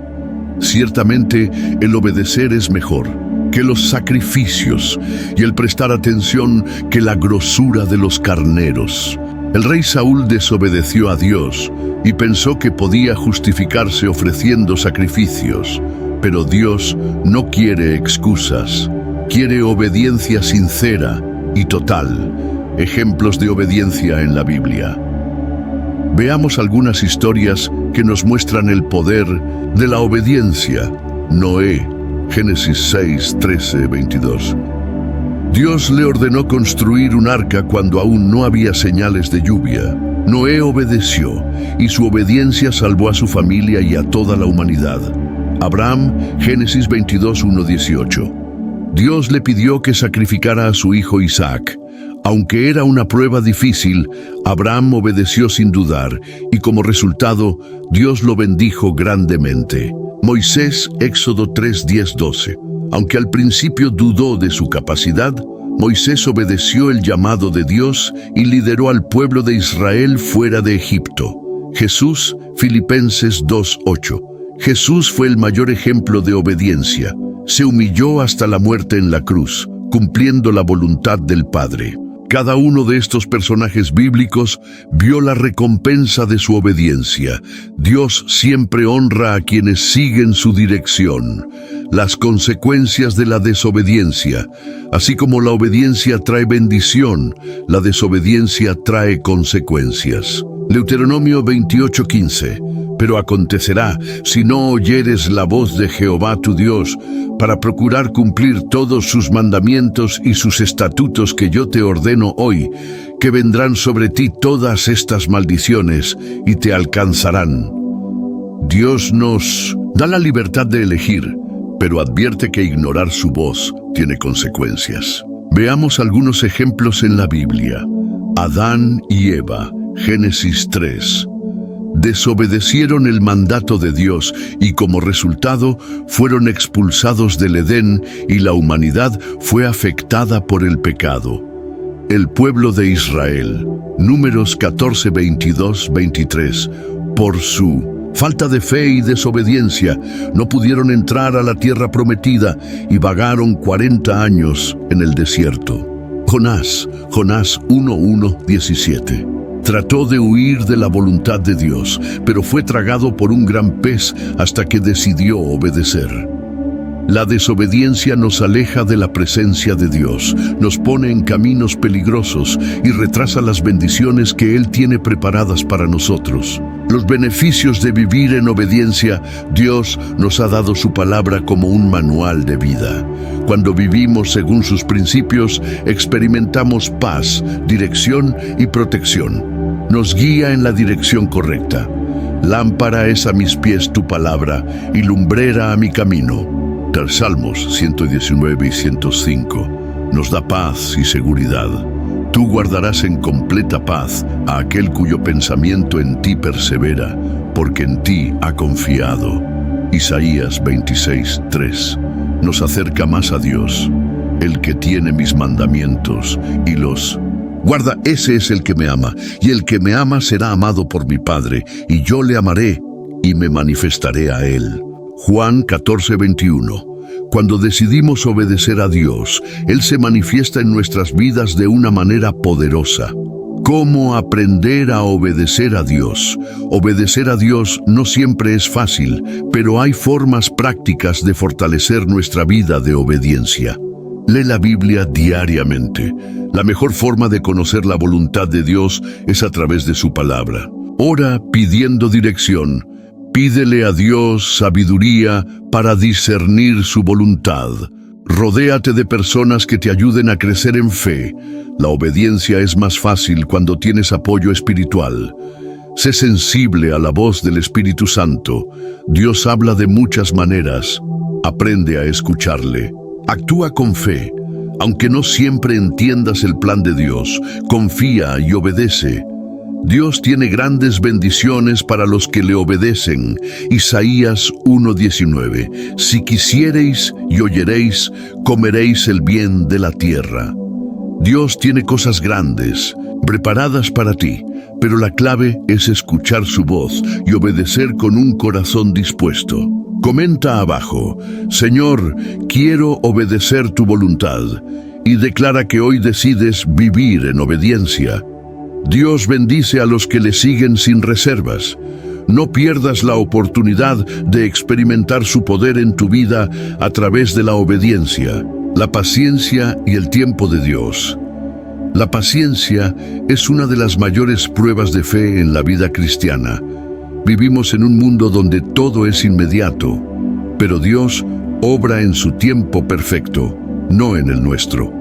Ciertamente, el obedecer es mejor que los sacrificios y el prestar atención que la grosura de los carneros. El rey Saúl desobedeció a Dios y pensó que podía justificarse ofreciendo sacrificios, pero Dios no quiere excusas, quiere obediencia sincera y total. Ejemplos de obediencia en la Biblia. Veamos algunas historias que nos muestran el poder de la obediencia. Noé, Génesis 6, 13, 22. Dios le ordenó construir un arca cuando aún no había señales de lluvia. Noé obedeció, y su obediencia salvó a su familia y a toda la humanidad. Abraham, Génesis 22, 1, 18. Dios le pidió que sacrificara a su hijo Isaac. Aunque era una prueba difícil, Abraham obedeció sin dudar, y como resultado, Dios lo bendijo grandemente. Moisés, Éxodo 3, 10, 12. Aunque al principio dudó de su capacidad, Moisés obedeció el llamado de Dios y lideró al pueblo de Israel fuera de Egipto. Jesús, Filipenses 2, 8. Jesús fue el mayor ejemplo de obediencia. Se humilló hasta la muerte en la cruz, cumpliendo la voluntad del Padre. Cada uno de estos personajes bíblicos vio la recompensa de su obediencia. Dios siempre honra a quienes siguen su dirección. Las consecuencias de la desobediencia, así como la obediencia trae bendición, la desobediencia trae consecuencias. Deuteronomio 28:15. Pero acontecerá, si no oyeres la voz de Jehová tu Dios, para procurar cumplir todos sus mandamientos y sus estatutos que yo te ordeno hoy, que vendrán sobre ti todas estas maldiciones y te alcanzarán. Dios nos da la libertad de elegir, pero advierte que ignorar su voz tiene consecuencias. Veamos algunos ejemplos en la Biblia. Adán y Eva, Génesis 3. Desobedecieron el mandato de Dios y como resultado fueron expulsados del Edén y la humanidad fue afectada por el pecado. El pueblo de Israel, Números 14, 22, 23, por su falta de fe y desobediencia, no pudieron entrar a la tierra prometida y vagaron 40 años en el desierto. Jonás 1:1, 17. Trató de huir de la voluntad de Dios, pero fue tragado por un gran pez hasta que decidió obedecer. La desobediencia nos aleja de la presencia de Dios, nos pone en caminos peligrosos y retrasa las bendiciones que Él tiene preparadas para nosotros. Los beneficios de vivir en obediencia, Dios nos ha dado su palabra como un manual de vida. Cuando vivimos según sus principios, experimentamos paz, dirección y protección. Nos guía en la dirección correcta. Lámpara es a mis pies tu palabra y lumbrera a mi camino. Salmos 119 y 105 nos da paz y seguridad. Tú guardarás en completa paz a aquel cuyo pensamiento en ti persevera, porque en ti ha confiado. Isaías 26:3 nos acerca más a Dios. El que tiene mis mandamientos y los guarda, ese es el que me ama, y el que me ama será amado por mi Padre, y yo le amaré y me manifestaré a él. Juan 14:21. Cuando decidimos obedecer a Dios, Él se manifiesta en nuestras vidas de una manera poderosa. ¿Cómo aprender a obedecer a Dios? Obedecer a Dios no siempre es fácil, pero hay formas prácticas de fortalecer nuestra vida de obediencia. Lee la Biblia diariamente. La mejor forma de conocer la voluntad de Dios es a través de su palabra. Ora pidiendo dirección. Pídele a Dios sabiduría para discernir su voluntad. Rodéate de personas que te ayuden a crecer en fe. La obediencia es más fácil cuando tienes apoyo espiritual. Sé sensible a la voz del Espíritu Santo. Dios habla de muchas maneras. Aprende a escucharle. Actúa con fe. Aunque no siempre entiendas el plan de Dios, confía y obedece. Dios tiene grandes bendiciones para los que le obedecen. Isaías 1:19. Si quisiereis y oyereis, comeréis el bien de la tierra. Dios tiene cosas grandes, preparadas para ti, pero la clave es escuchar su voz y obedecer con un corazón dispuesto. Comenta abajo: Señor, quiero obedecer tu voluntad, y declara que hoy decides vivir en obediencia. Dios bendice a los que le siguen sin reservas. No pierdas la oportunidad de experimentar su poder en tu vida a través de la obediencia, la paciencia y el tiempo de Dios. La paciencia es una de las mayores pruebas de fe en la vida cristiana. Vivimos en un mundo donde todo es inmediato, pero Dios obra en su tiempo perfecto, no en el nuestro.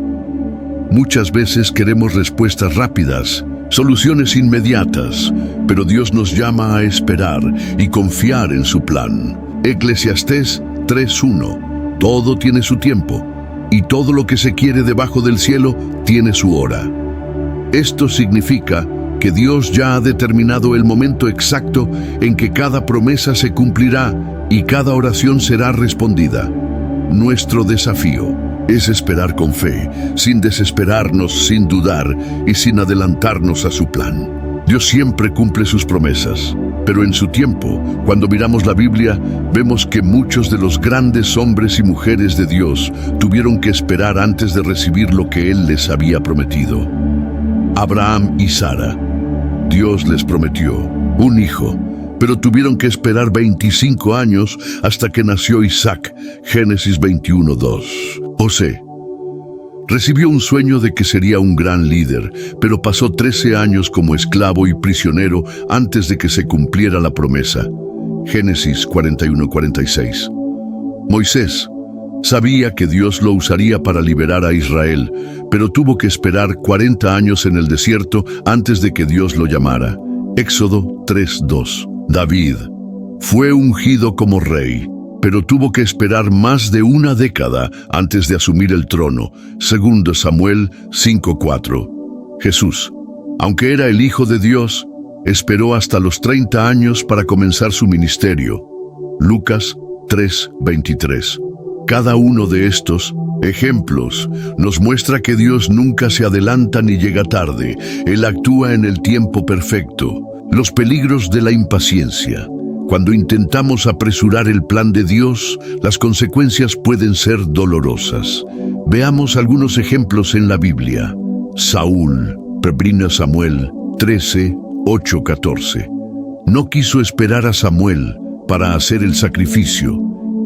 Muchas veces queremos respuestas rápidas, soluciones inmediatas, pero Dios nos llama a esperar y confiar en su plan. Eclesiastés 3:1. Todo tiene su tiempo, y todo lo que se quiere debajo del cielo tiene su hora. Esto significa que Dios ya ha determinado el momento exacto en que cada promesa se cumplirá y cada oración será respondida. Nuestro desafío es esperar con fe, sin desesperarnos, sin dudar y sin adelantarnos a su plan. Dios siempre cumple sus promesas, pero en su tiempo, cuando miramos la Biblia, vemos que muchos de los grandes hombres y mujeres de Dios tuvieron que esperar antes de recibir lo que Él les había prometido. Abraham y Sara. Dios les prometió un hijo, pero tuvieron que esperar 25 años hasta que nació Isaac. Génesis 21:2. José recibió un sueño de que sería un gran líder, pero pasó 13 años como esclavo y prisionero antes de que se cumpliera la promesa. Génesis 41:46. Moisés sabía que Dios lo usaría para liberar a Israel, pero tuvo que esperar 40 años en el desierto antes de que Dios lo llamara. Éxodo 3:2. David fue ungido como rey, pero tuvo que esperar más de una década antes de asumir el trono. 2 Samuel 5:4. Jesús, aunque era el Hijo de Dios, esperó hasta los 30 años para comenzar su ministerio. Lucas 3:23. Cada uno de estos ejemplos nos muestra que Dios nunca se adelanta ni llega tarde. Él actúa en el tiempo perfecto. Los peligros de la impaciencia. Cuando intentamos apresurar el plan de Dios, las consecuencias pueden ser dolorosas. Veamos algunos ejemplos en la Biblia. Saúl, 1 Samuel 13, 8-14. No quiso esperar a Samuel para hacer el sacrificio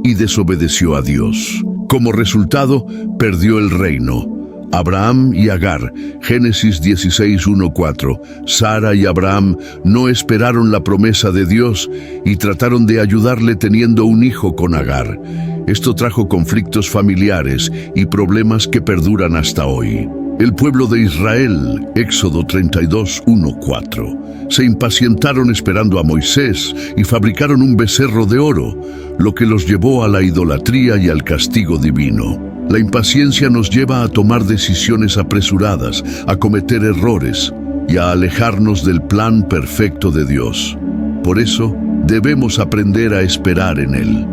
y desobedeció a Dios. Como resultado, perdió el reino. Abraham y Agar, Génesis 16, 1-4. Sara y Abraham no esperaron la promesa de Dios y trataron de ayudarle teniendo un hijo con Agar. Esto trajo conflictos familiares y problemas que perduran hasta hoy. El pueblo de Israel, Éxodo 32, 1-4. Se impacientaron esperando a Moisés y fabricaron un becerro de oro, lo que los llevó a la idolatría y al castigo divino. La impaciencia nos lleva a tomar decisiones apresuradas, a cometer errores y a alejarnos del plan perfecto de Dios. Por eso, debemos aprender a esperar en Él.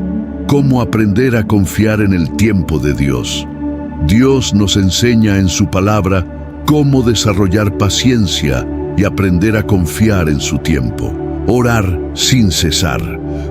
¿Cómo aprender a confiar en el tiempo de Dios? Dios nos enseña en su palabra cómo desarrollar paciencia y aprender a confiar en su tiempo. Orar sin cesar.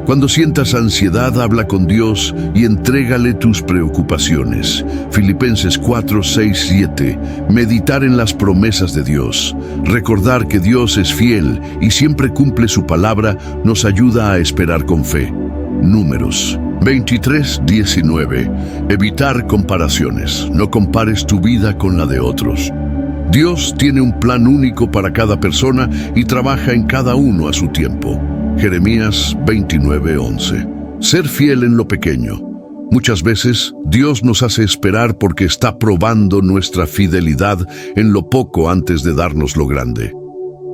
Cuando sientas ansiedad, habla con Dios y entrégale tus preocupaciones. Filipenses 4, 6, 7. Meditar en las promesas de Dios. Recordar que Dios es fiel y siempre cumple su palabra nos ayuda a esperar con fe. Números 23, 19. Evitar comparaciones. No compares tu vida con la de otros. Dios tiene un plan único para cada persona y trabaja en cada uno a su tiempo. Jeremías 29, 11. Ser fiel en lo pequeño. Muchas veces Dios nos hace esperar porque está probando nuestra fidelidad en lo poco antes de darnos lo grande.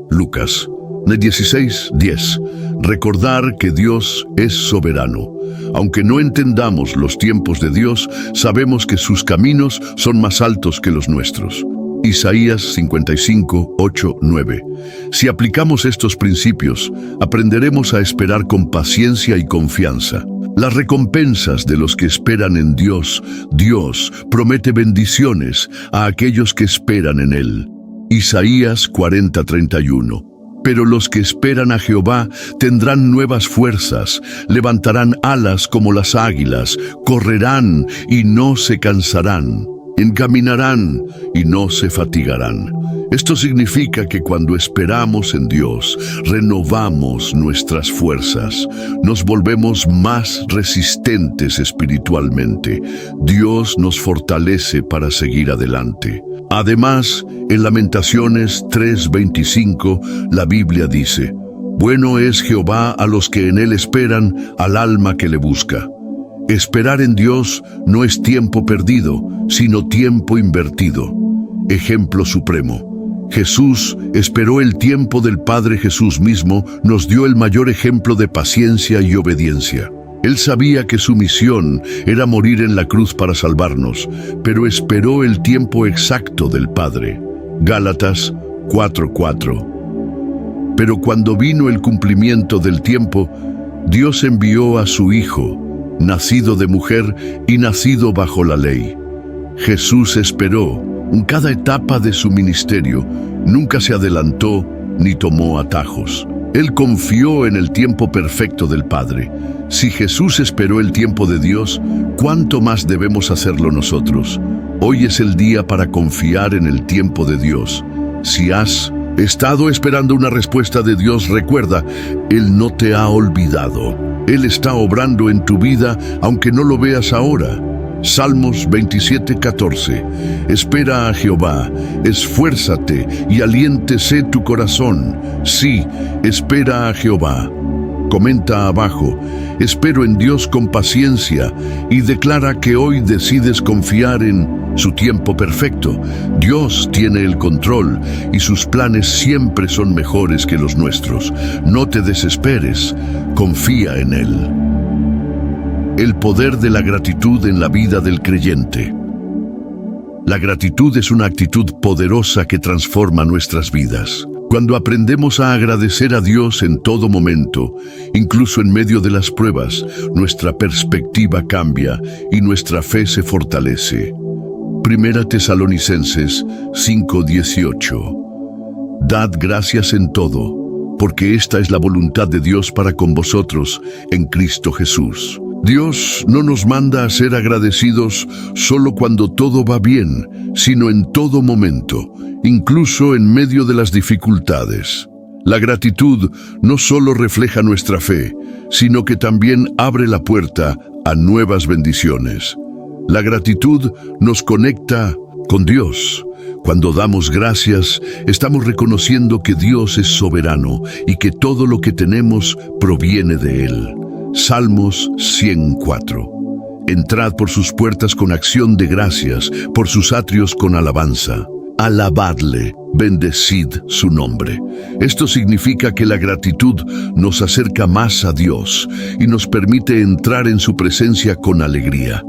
Lucas 16, 10. Recordar que Dios es soberano. Aunque no entendamos los tiempos de Dios, sabemos que sus caminos son más altos que los nuestros. Isaías 55, 8, 9. Si aplicamos estos principios, aprenderemos a esperar con paciencia y confianza. Las recompensas de los que esperan en Dios. Dios promete bendiciones a aquellos que esperan en Él. Isaías 40, 31. Pero los que esperan a Jehová tendrán nuevas fuerzas, levantarán alas como las águilas, correrán y no se cansarán, encaminarán y no se fatigarán. Esto significa que cuando esperamos en Dios, renovamos nuestras fuerzas, nos volvemos más resistentes espiritualmente. Dios nos fortalece para seguir adelante. Además, en Lamentaciones 3:25, la Biblia dice: bueno es Jehová a los que en Él esperan, al alma que le busca. Esperar en Dios no es tiempo perdido, sino tiempo invertido. Ejemplo supremo. Jesús esperó el tiempo del Padre. Jesús mismo nos dio el mayor ejemplo de paciencia y obediencia. Él sabía que su misión era morir en la cruz para salvarnos, pero esperó el tiempo exacto del Padre. Gálatas 4:4. Pero cuando vino el cumplimiento del tiempo, Dios envió a su Hijo, nacido de mujer y nacido bajo la ley. Jesús esperó en cada etapa de su ministerio, nunca se adelantó ni tomó atajos. Él confió en el tiempo perfecto del Padre. Si Jesús esperó el tiempo de Dios, ¿cuánto más debemos hacerlo nosotros? Hoy es el día para confiar en el tiempo de Dios. Si has estado esperando una respuesta de Dios, recuerda, Él no te ha olvidado. Él está obrando en tu vida, aunque no lo veas ahora. Salmos 27:14. Espera a Jehová, esfuérzate y aliéntese tu corazón. Sí, espera a Jehová. Comenta abajo: espero en Dios con paciencia, y declara que hoy decides confiar en su tiempo perfecto. Dios tiene el control y sus planes siempre son mejores que los nuestros. No te desesperes, confía en Él. El poder de la gratitud en la vida del creyente. La gratitud es una actitud poderosa que transforma nuestras vidas. Cuando aprendemos a agradecer a Dios en todo momento, incluso en medio de las pruebas, nuestra perspectiva cambia y nuestra fe se fortalece. Primera Tesalonicenses 5:18. Dad gracias en todo, porque esta es la voluntad de Dios para con vosotros en Cristo Jesús. Dios no nos manda a ser agradecidos solo cuando todo va bien, sino en todo momento, incluso en medio de las dificultades. La gratitud no solo refleja nuestra fe, sino que también abre la puerta a nuevas bendiciones. La gratitud nos conecta con Dios. Cuando damos gracias, estamos reconociendo que Dios es soberano y que todo lo que tenemos proviene de Él. Salmos 104. Entrad por sus puertas con acción de gracias, por sus atrios con alabanza. Alabadle, bendecid su nombre. Esto significa que la gratitud nos acerca más a Dios y nos permite entrar en su presencia con alegría.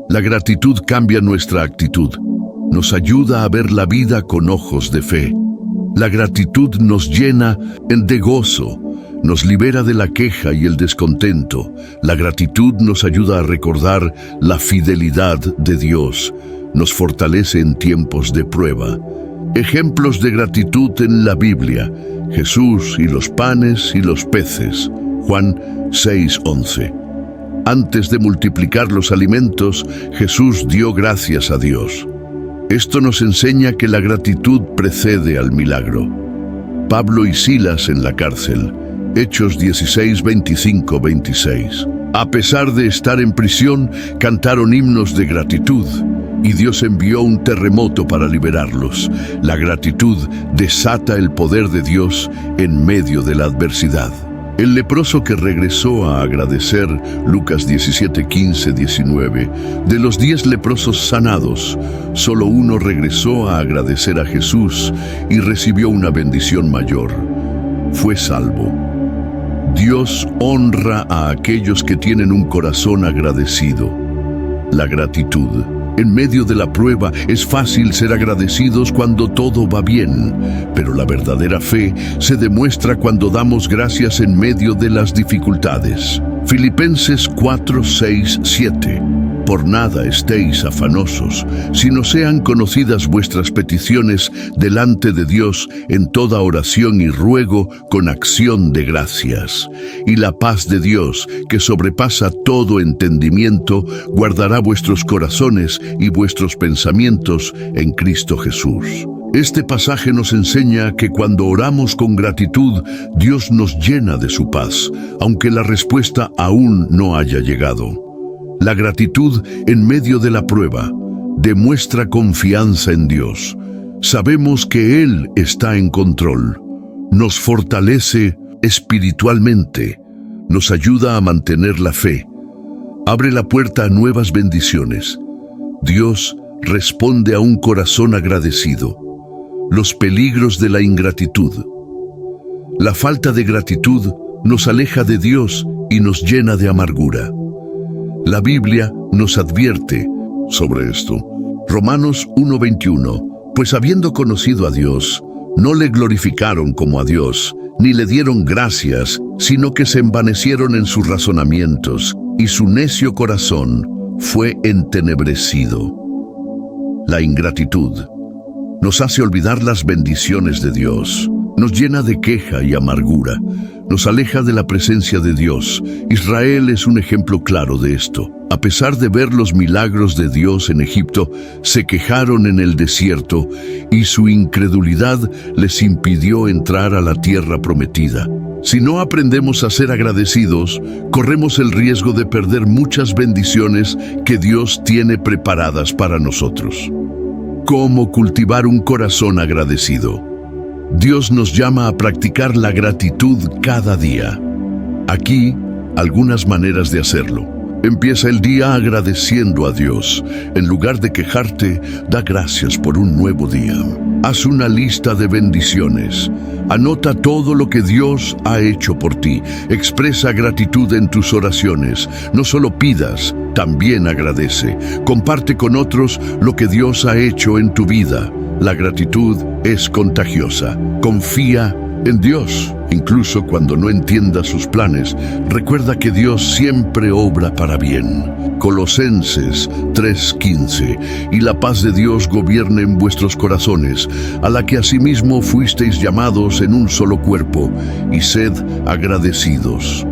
La gratitud cambia nuestra actitud. Nos ayuda a ver la vida con ojos de fe. La gratitud nos llena de gozo. Nos libera de la queja y el descontento. La gratitud nos ayuda a recordar la fidelidad de Dios. Nos fortalece en tiempos de prueba. Ejemplos de gratitud en la Biblia: Jesús y los panes y los peces. Juan 6:11. Antes de multiplicar los alimentos, Jesús dio gracias a Dios. Esto nos enseña que la gratitud precede al milagro. Pablo y Silas en la cárcel. Hechos 16, 25, 26. A pesar de estar en prisión, cantaron himnos de gratitud, y Dios envió un terremoto para liberarlos. La gratitud desata el poder de Dios en medio de la adversidad. El leproso que regresó a agradecer, Lucas 17, 15, 19. De los 10 leprosos sanados, solo uno regresó a agradecer a Jesús y recibió una bendición mayor. Fue salvo. Dios honra a aquellos que tienen un corazón agradecido. La gratitud. En medio de la prueba es fácil ser agradecidos cuando todo va bien, pero la verdadera fe se demuestra cuando damos gracias en medio de las dificultades. Filipenses 4, 6, 7. Por nada estéis afanosos, sino sean conocidas vuestras peticiones delante de Dios en toda oración y ruego con acción de gracias. Y la paz de Dios, que sobrepasa todo entendimiento, guardará vuestros corazones y vuestros pensamientos en Cristo Jesús. Este pasaje nos enseña que cuando oramos con gratitud, Dios nos llena de su paz, aunque la respuesta aún no haya llegado. La gratitud en medio de la prueba demuestra confianza en Dios. Sabemos que Él está en control. Nos fortalece espiritualmente. Nos ayuda a mantener la fe. Abre la puerta a nuevas bendiciones. Dios responde a un corazón agradecido. Los peligros de la ingratitud. La falta de gratitud nos aleja de Dios y nos llena de amargura. La Biblia nos advierte sobre esto. Romanos 1:21. Pues habiendo conocido a Dios, no le glorificaron como a Dios, ni le dieron gracias, sino que se envanecieron en sus razonamientos, y su necio corazón fue entenebrecido. La ingratitud nos hace olvidar las bendiciones de Dios. Nos llena de queja y amargura. Nos aleja de la presencia de Dios. Israel es un ejemplo claro de esto. A pesar de ver los milagros de Dios en Egipto, se quejaron en el desierto y su incredulidad les impidió entrar a la tierra prometida. Si no aprendemos a ser agradecidos, corremos el riesgo de perder muchas bendiciones que Dios tiene preparadas para nosotros. ¿Cómo cultivar un corazón agradecido? Dios nos llama a practicar la gratitud cada día. Aquí, algunas maneras de hacerlo. Empieza el día agradeciendo a Dios. En lugar de quejarte, da gracias por un nuevo día. Haz una lista de bendiciones. Anota todo lo que Dios ha hecho por ti. Expresa gratitud en tus oraciones. No solo pidas, también agradece. Comparte con otros lo que Dios ha hecho en tu vida. La gratitud es contagiosa. Confía en Dios. Incluso cuando no entiendas sus planes, recuerda que Dios siempre obra para bien. Colosenses 3:15. Y la paz de Dios gobierne en vuestros corazones, a la que asimismo fuisteis llamados en un solo cuerpo, y sed agradecidos.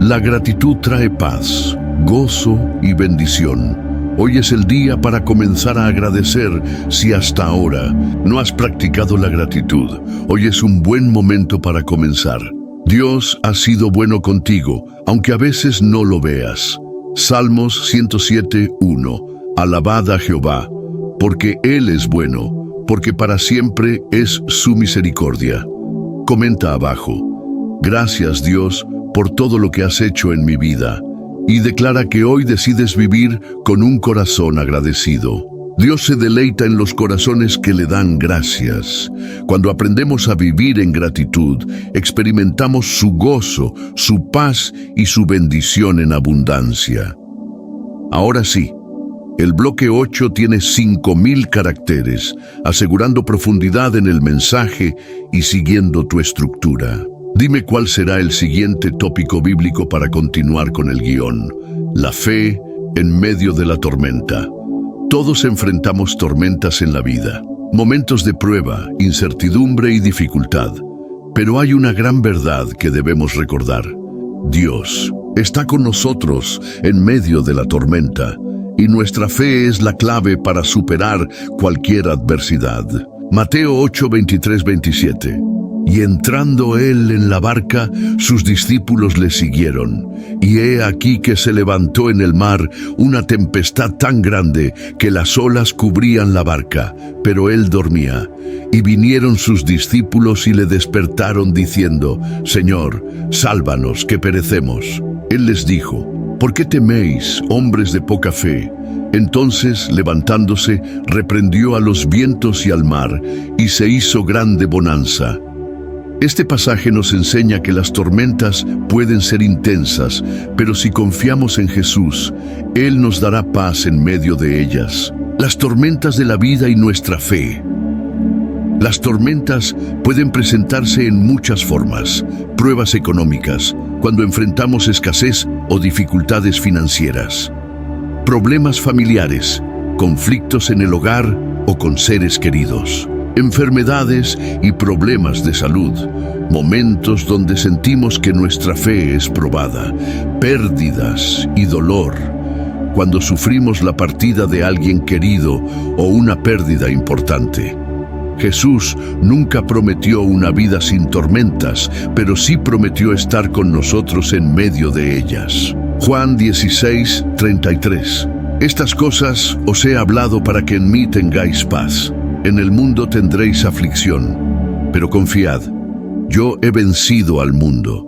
La gratitud trae paz, gozo y bendición. Hoy es el día para comenzar a agradecer si hasta ahora no has practicado la gratitud. Hoy es un buen momento para comenzar. Dios ha sido bueno contigo, aunque a veces no lo veas. Salmos 107:1. Alabad a Jehová, porque Él es bueno, porque para siempre es su misericordia. Comenta abajo: gracias Dios por todo lo que has hecho en mi vida. Y declara que hoy decides vivir con un corazón agradecido. Dios se deleita en los corazones que le dan gracias. Cuando aprendemos a vivir en gratitud, experimentamos su gozo, su paz y su bendición en abundancia. Ahora sí, el bloque 8 tiene 5,000 caracteres, asegurando profundidad en el mensaje y siguiendo tu estructura. Dime cuál será el siguiente tópico bíblico para continuar con el guión. La fe en medio de la tormenta. Todos enfrentamos tormentas en la vida, momentos de prueba, incertidumbre y dificultad. Pero hay una gran verdad que debemos recordar. Dios está con nosotros en medio de la tormenta, y nuestra fe es la clave para superar cualquier adversidad. Mateo 8, 23, 27. Y entrando él en la barca, sus discípulos le siguieron. Y he aquí que se levantó en el mar una tempestad tan grande que las olas cubrían la barca, pero él dormía. Y vinieron sus discípulos y le despertaron diciendo: Señor, sálvanos, que perecemos. Él les dijo: ¿por qué teméis, hombres de poca fe? Entonces, levantándose, reprendió a los vientos y al mar, y se hizo grande bonanza. Este pasaje nos enseña que las tormentas pueden ser intensas, pero si confiamos en Jesús, Él nos dará paz en medio de ellas. Las tormentas de la vida y nuestra fe. Las tormentas pueden presentarse en muchas formas: pruebas económicas, cuando enfrentamos escasez o dificultades financieras; problemas familiares, conflictos en el hogar o con seres queridos; enfermedades y problemas de salud, momentos donde sentimos que nuestra fe es probada; pérdidas y dolor, cuando sufrimos la partida de alguien querido o una pérdida importante. Jesús nunca prometió una vida sin tormentas, pero sí prometió estar con nosotros en medio de ellas. Juan 16, 33. Estas cosas os he hablado para que en mí tengáis paz. En el mundo tendréis aflicción, pero confiad, yo he vencido al mundo.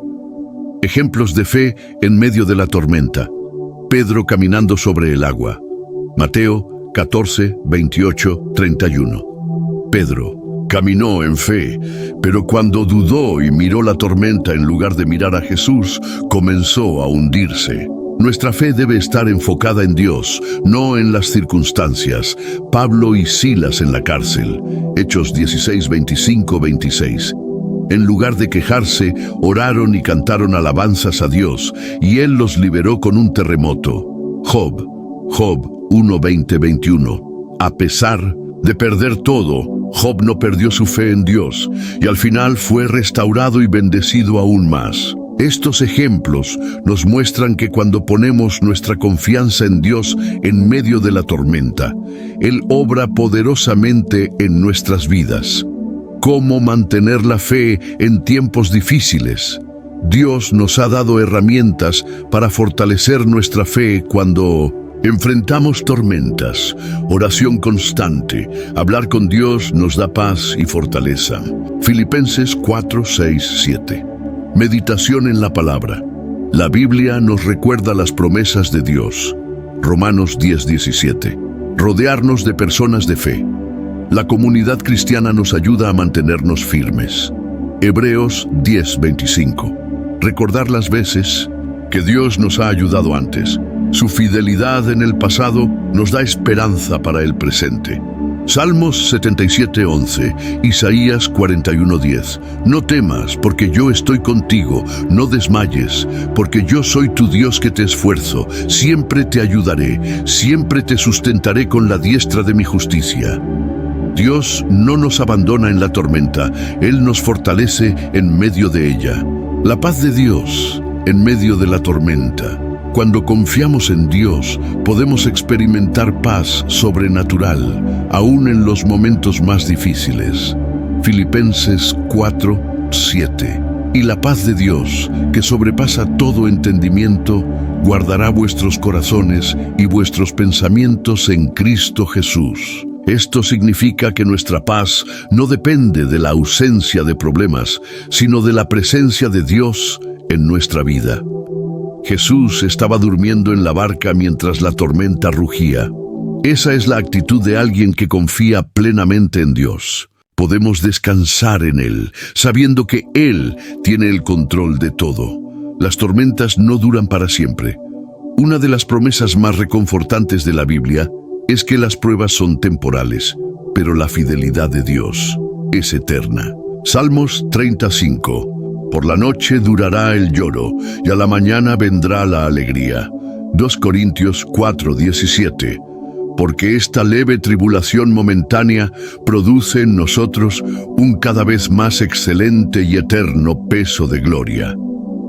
Ejemplos de fe en medio de la tormenta. Pedro caminando sobre el agua. Mateo 14, 28, 31. Pedro caminó en fe, pero cuando dudó y miró la tormenta en lugar de mirar a Jesús, comenzó a hundirse. Nuestra fe debe estar enfocada en Dios, no en las circunstancias. Pablo y Silas en la cárcel. Hechos 16, 25, 26. En lugar de quejarse, oraron y cantaron alabanzas a Dios, y Él los liberó con un terremoto. Job 1, 20, 21. A pesar de perder todo, Job no perdió su fe en Dios, y al final fue restaurado y bendecido aún más. Estos ejemplos nos muestran que cuando ponemos nuestra confianza en Dios en medio de la tormenta, Él obra poderosamente en nuestras vidas. ¿Cómo mantener la fe en tiempos difíciles? Dios nos ha dado herramientas para fortalecer nuestra fe cuando enfrentamos tormentas. Oración constante. Hablar con Dios nos da paz y fortaleza. Filipenses 4, 6, 7. Meditación en la palabra. La Biblia nos recuerda las promesas de Dios. Romanos 10, 17. Rodearnos de personas de fe. La comunidad cristiana nos ayuda a mantenernos firmes. Hebreos 10, 25. Recordar las veces que Dios nos ha ayudado antes. Su fidelidad en el pasado nos da esperanza para el presente. Salmos 77:11, Isaías 41:10. No temas, porque yo estoy contigo, no desmayes, porque yo soy tu Dios que te esfuerzo, siempre te ayudaré, siempre te sustentaré con la diestra de mi justicia. Dios no nos abandona en la tormenta, Él nos fortalece en medio de ella. La paz de Dios en medio de la tormenta. Cuando confiamos en Dios, podemos experimentar paz sobrenatural, aún en los momentos más difíciles. Filipenses 4:7. Y la paz de Dios, que sobrepasa todo entendimiento, guardará vuestros corazones y vuestros pensamientos en Cristo Jesús. Esto significa que nuestra paz no depende de la ausencia de problemas, sino de la presencia de Dios en nuestra vida. Jesús estaba durmiendo en la barca mientras la tormenta rugía. Esa es la actitud de alguien que confía plenamente en Dios. Podemos descansar en Él, sabiendo que Él tiene el control de todo. Las tormentas no duran para siempre. Una de las promesas más reconfortantes de la Biblia es que las pruebas son temporales, pero la fidelidad de Dios es eterna. Salmos 35. Por la noche durará el lloro, y a la mañana vendrá la alegría. 2 Corintios 4:17. Porque esta leve tribulación momentánea produce en nosotros un cada vez más excelente y eterno peso de gloria.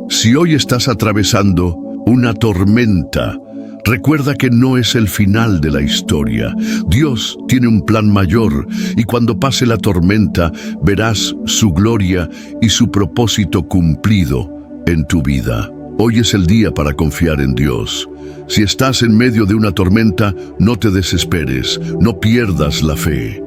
Si hoy estás atravesando una tormenta, recuerda que no es el final de la historia. Dios tiene un plan mayor, y cuando pase la tormenta, verás su gloria y su propósito cumplido en tu vida. Hoy es el día para confiar en Dios. Si estás en medio de una tormenta, no te desesperes, no pierdas la fe.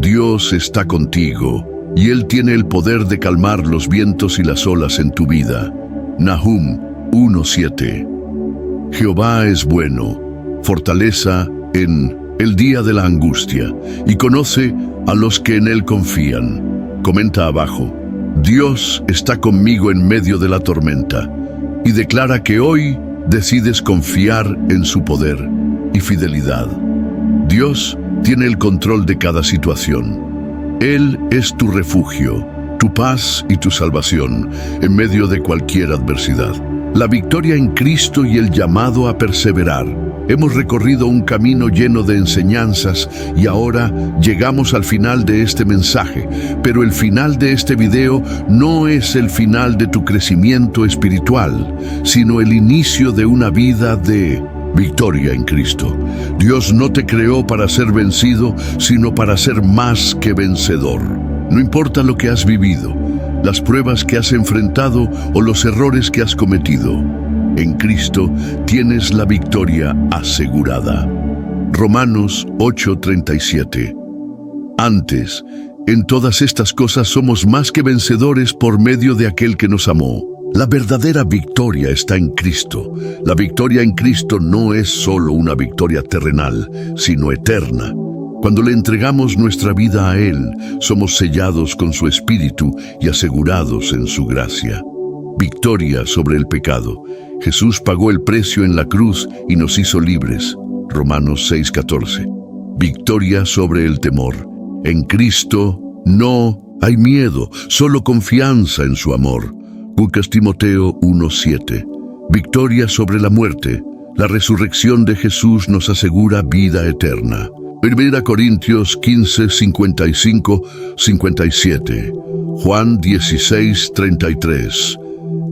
Dios está contigo, y Él tiene el poder de calmar los vientos y las olas en tu vida. Nahum 1:7. Jehová es bueno, fortaleza en el día de la angustia, y conoce a los que en Él confían. Comenta abajo: Dios está conmigo en medio de la tormenta, y declara que hoy decides confiar en su poder y fidelidad. Dios tiene el control de cada situación. Él es tu refugio, tu paz y tu salvación en medio de cualquier adversidad. La victoria en Cristo y el llamado a perseverar. Hemos recorrido un camino lleno de enseñanzas y ahora llegamos al final de este mensaje, pero el final de este video no es el final de tu crecimiento espiritual, sino el inicio de una vida de victoria en Cristo. Dios no te creó para ser vencido, sino para ser más que vencedor. No importa lo que has vivido, las pruebas que has enfrentado o los errores que has cometido, en Cristo tienes la victoria asegurada. Romanos 8:37. Antes, en todas estas cosas somos más que vencedores por medio de aquel que nos amó. La verdadera victoria está en Cristo. La victoria en Cristo no es solo una victoria terrenal, sino eterna. Cuando le entregamos nuestra vida a Él, somos sellados con su Espíritu y asegurados en su gracia. Victoria sobre el pecado. Jesús pagó el precio en la cruz y nos hizo libres. Romanos 6:14. Victoria sobre el temor. En Cristo no hay miedo, solo confianza en su amor. Lucas Timoteo 1:7. Victoria sobre la muerte. La resurrección de Jesús nos asegura vida eterna. 1 Corintios 15:55-57. Juan 16:33.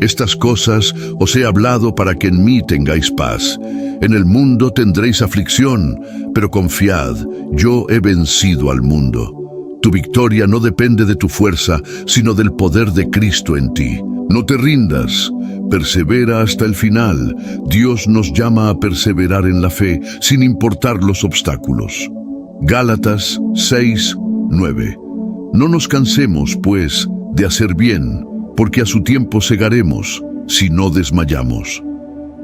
Estas cosas os he hablado para que en mí tengáis paz. En el mundo tendréis aflicción, pero confiad, yo he vencido al mundo. Tu victoria no depende de tu fuerza, sino del poder de Cristo en ti. No te rindas, persevera hasta el final. Dios nos llama a perseverar en la fe, sin importar los obstáculos. Gálatas 6:9. No nos cansemos, pues, de hacer bien, porque a su tiempo segaremos, si no desmayamos.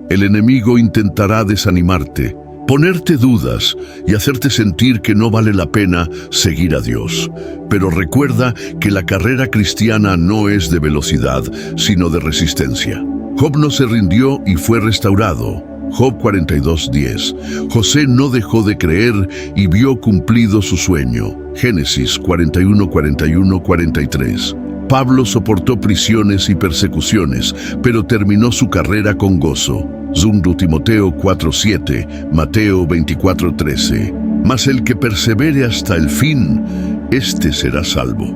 El enemigo intentará desanimarte, ponerte dudas y hacerte sentir que no vale la pena seguir a Dios. Pero recuerda que la carrera cristiana no es de velocidad, sino de resistencia. Job no se rindió y fue restaurado. Job 42:10. José no dejó de creer y vio cumplido su sueño. Génesis 41:43. Pablo soportó prisiones y persecuciones, pero terminó su carrera con gozo. 2 Timoteo 4:7, Mateo 24:13. Mas el que persevere hasta el fin, éste será salvo.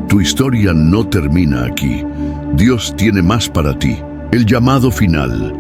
Tu historia no termina aquí. Dios tiene más para ti. El llamado final.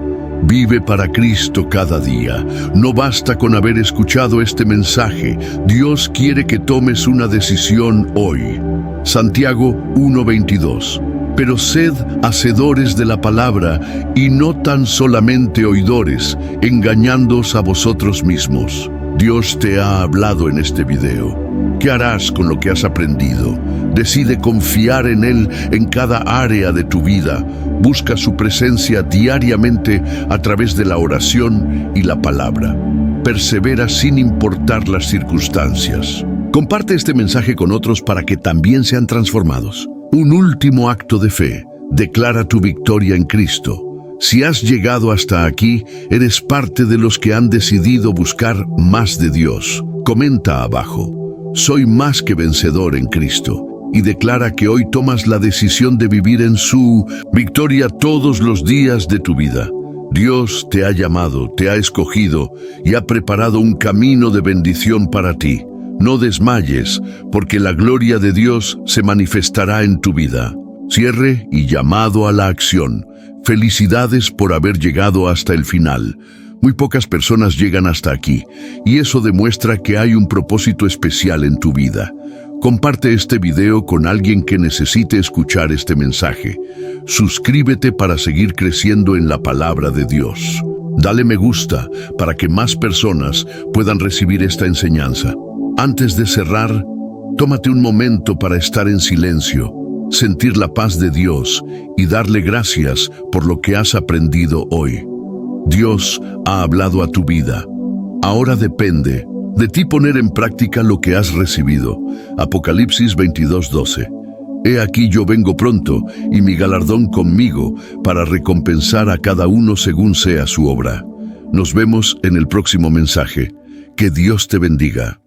Vive para Cristo cada día. No basta con haber escuchado este mensaje. Dios quiere que tomes una decisión hoy. Santiago 1:22. Pero sed hacedores de la palabra y no tan solamente oidores, engañándoos a vosotros mismos. Dios te ha hablado en este video. ¿Qué harás con lo que has aprendido? Decide confiar en Él en cada área de tu vida. Busca su presencia diariamente a través de la oración y la palabra. Persevera sin importar las circunstancias. Comparte este mensaje con otros para que también sean transformados. Un último acto de fe. Declara tu victoria en Cristo. Si has llegado hasta aquí, eres parte de los que han decidido buscar más de Dios. Comenta abajo: soy más que vencedor en Cristo. Y declara que hoy tomas la decisión de vivir en su victoria todos los días de tu vida. Dios te ha llamado, te ha escogido y ha preparado un camino de bendición para ti. No desmayes, porque la gloria de Dios se manifestará en tu vida. Cierre y llamado a la acción. Felicidades por haber llegado hasta el final. Muy pocas personas llegan hasta aquí, y eso demuestra que hay un propósito especial en tu vida. Comparte este video con alguien que necesite escuchar este mensaje. Suscríbete para seguir creciendo en la palabra de Dios. Dale me gusta para que más personas puedan recibir esta enseñanza. Antes de cerrar, tómate un momento para estar en silencio, sentir la paz de Dios y darle gracias por lo que has aprendido hoy. Dios ha hablado a tu vida. Ahora depende de ti poner en práctica lo que has recibido. Apocalipsis 22:12. He aquí yo vengo pronto, y mi galardón conmigo, para recompensar a cada uno según sea su obra. Nos vemos en el próximo mensaje. Que Dios te bendiga.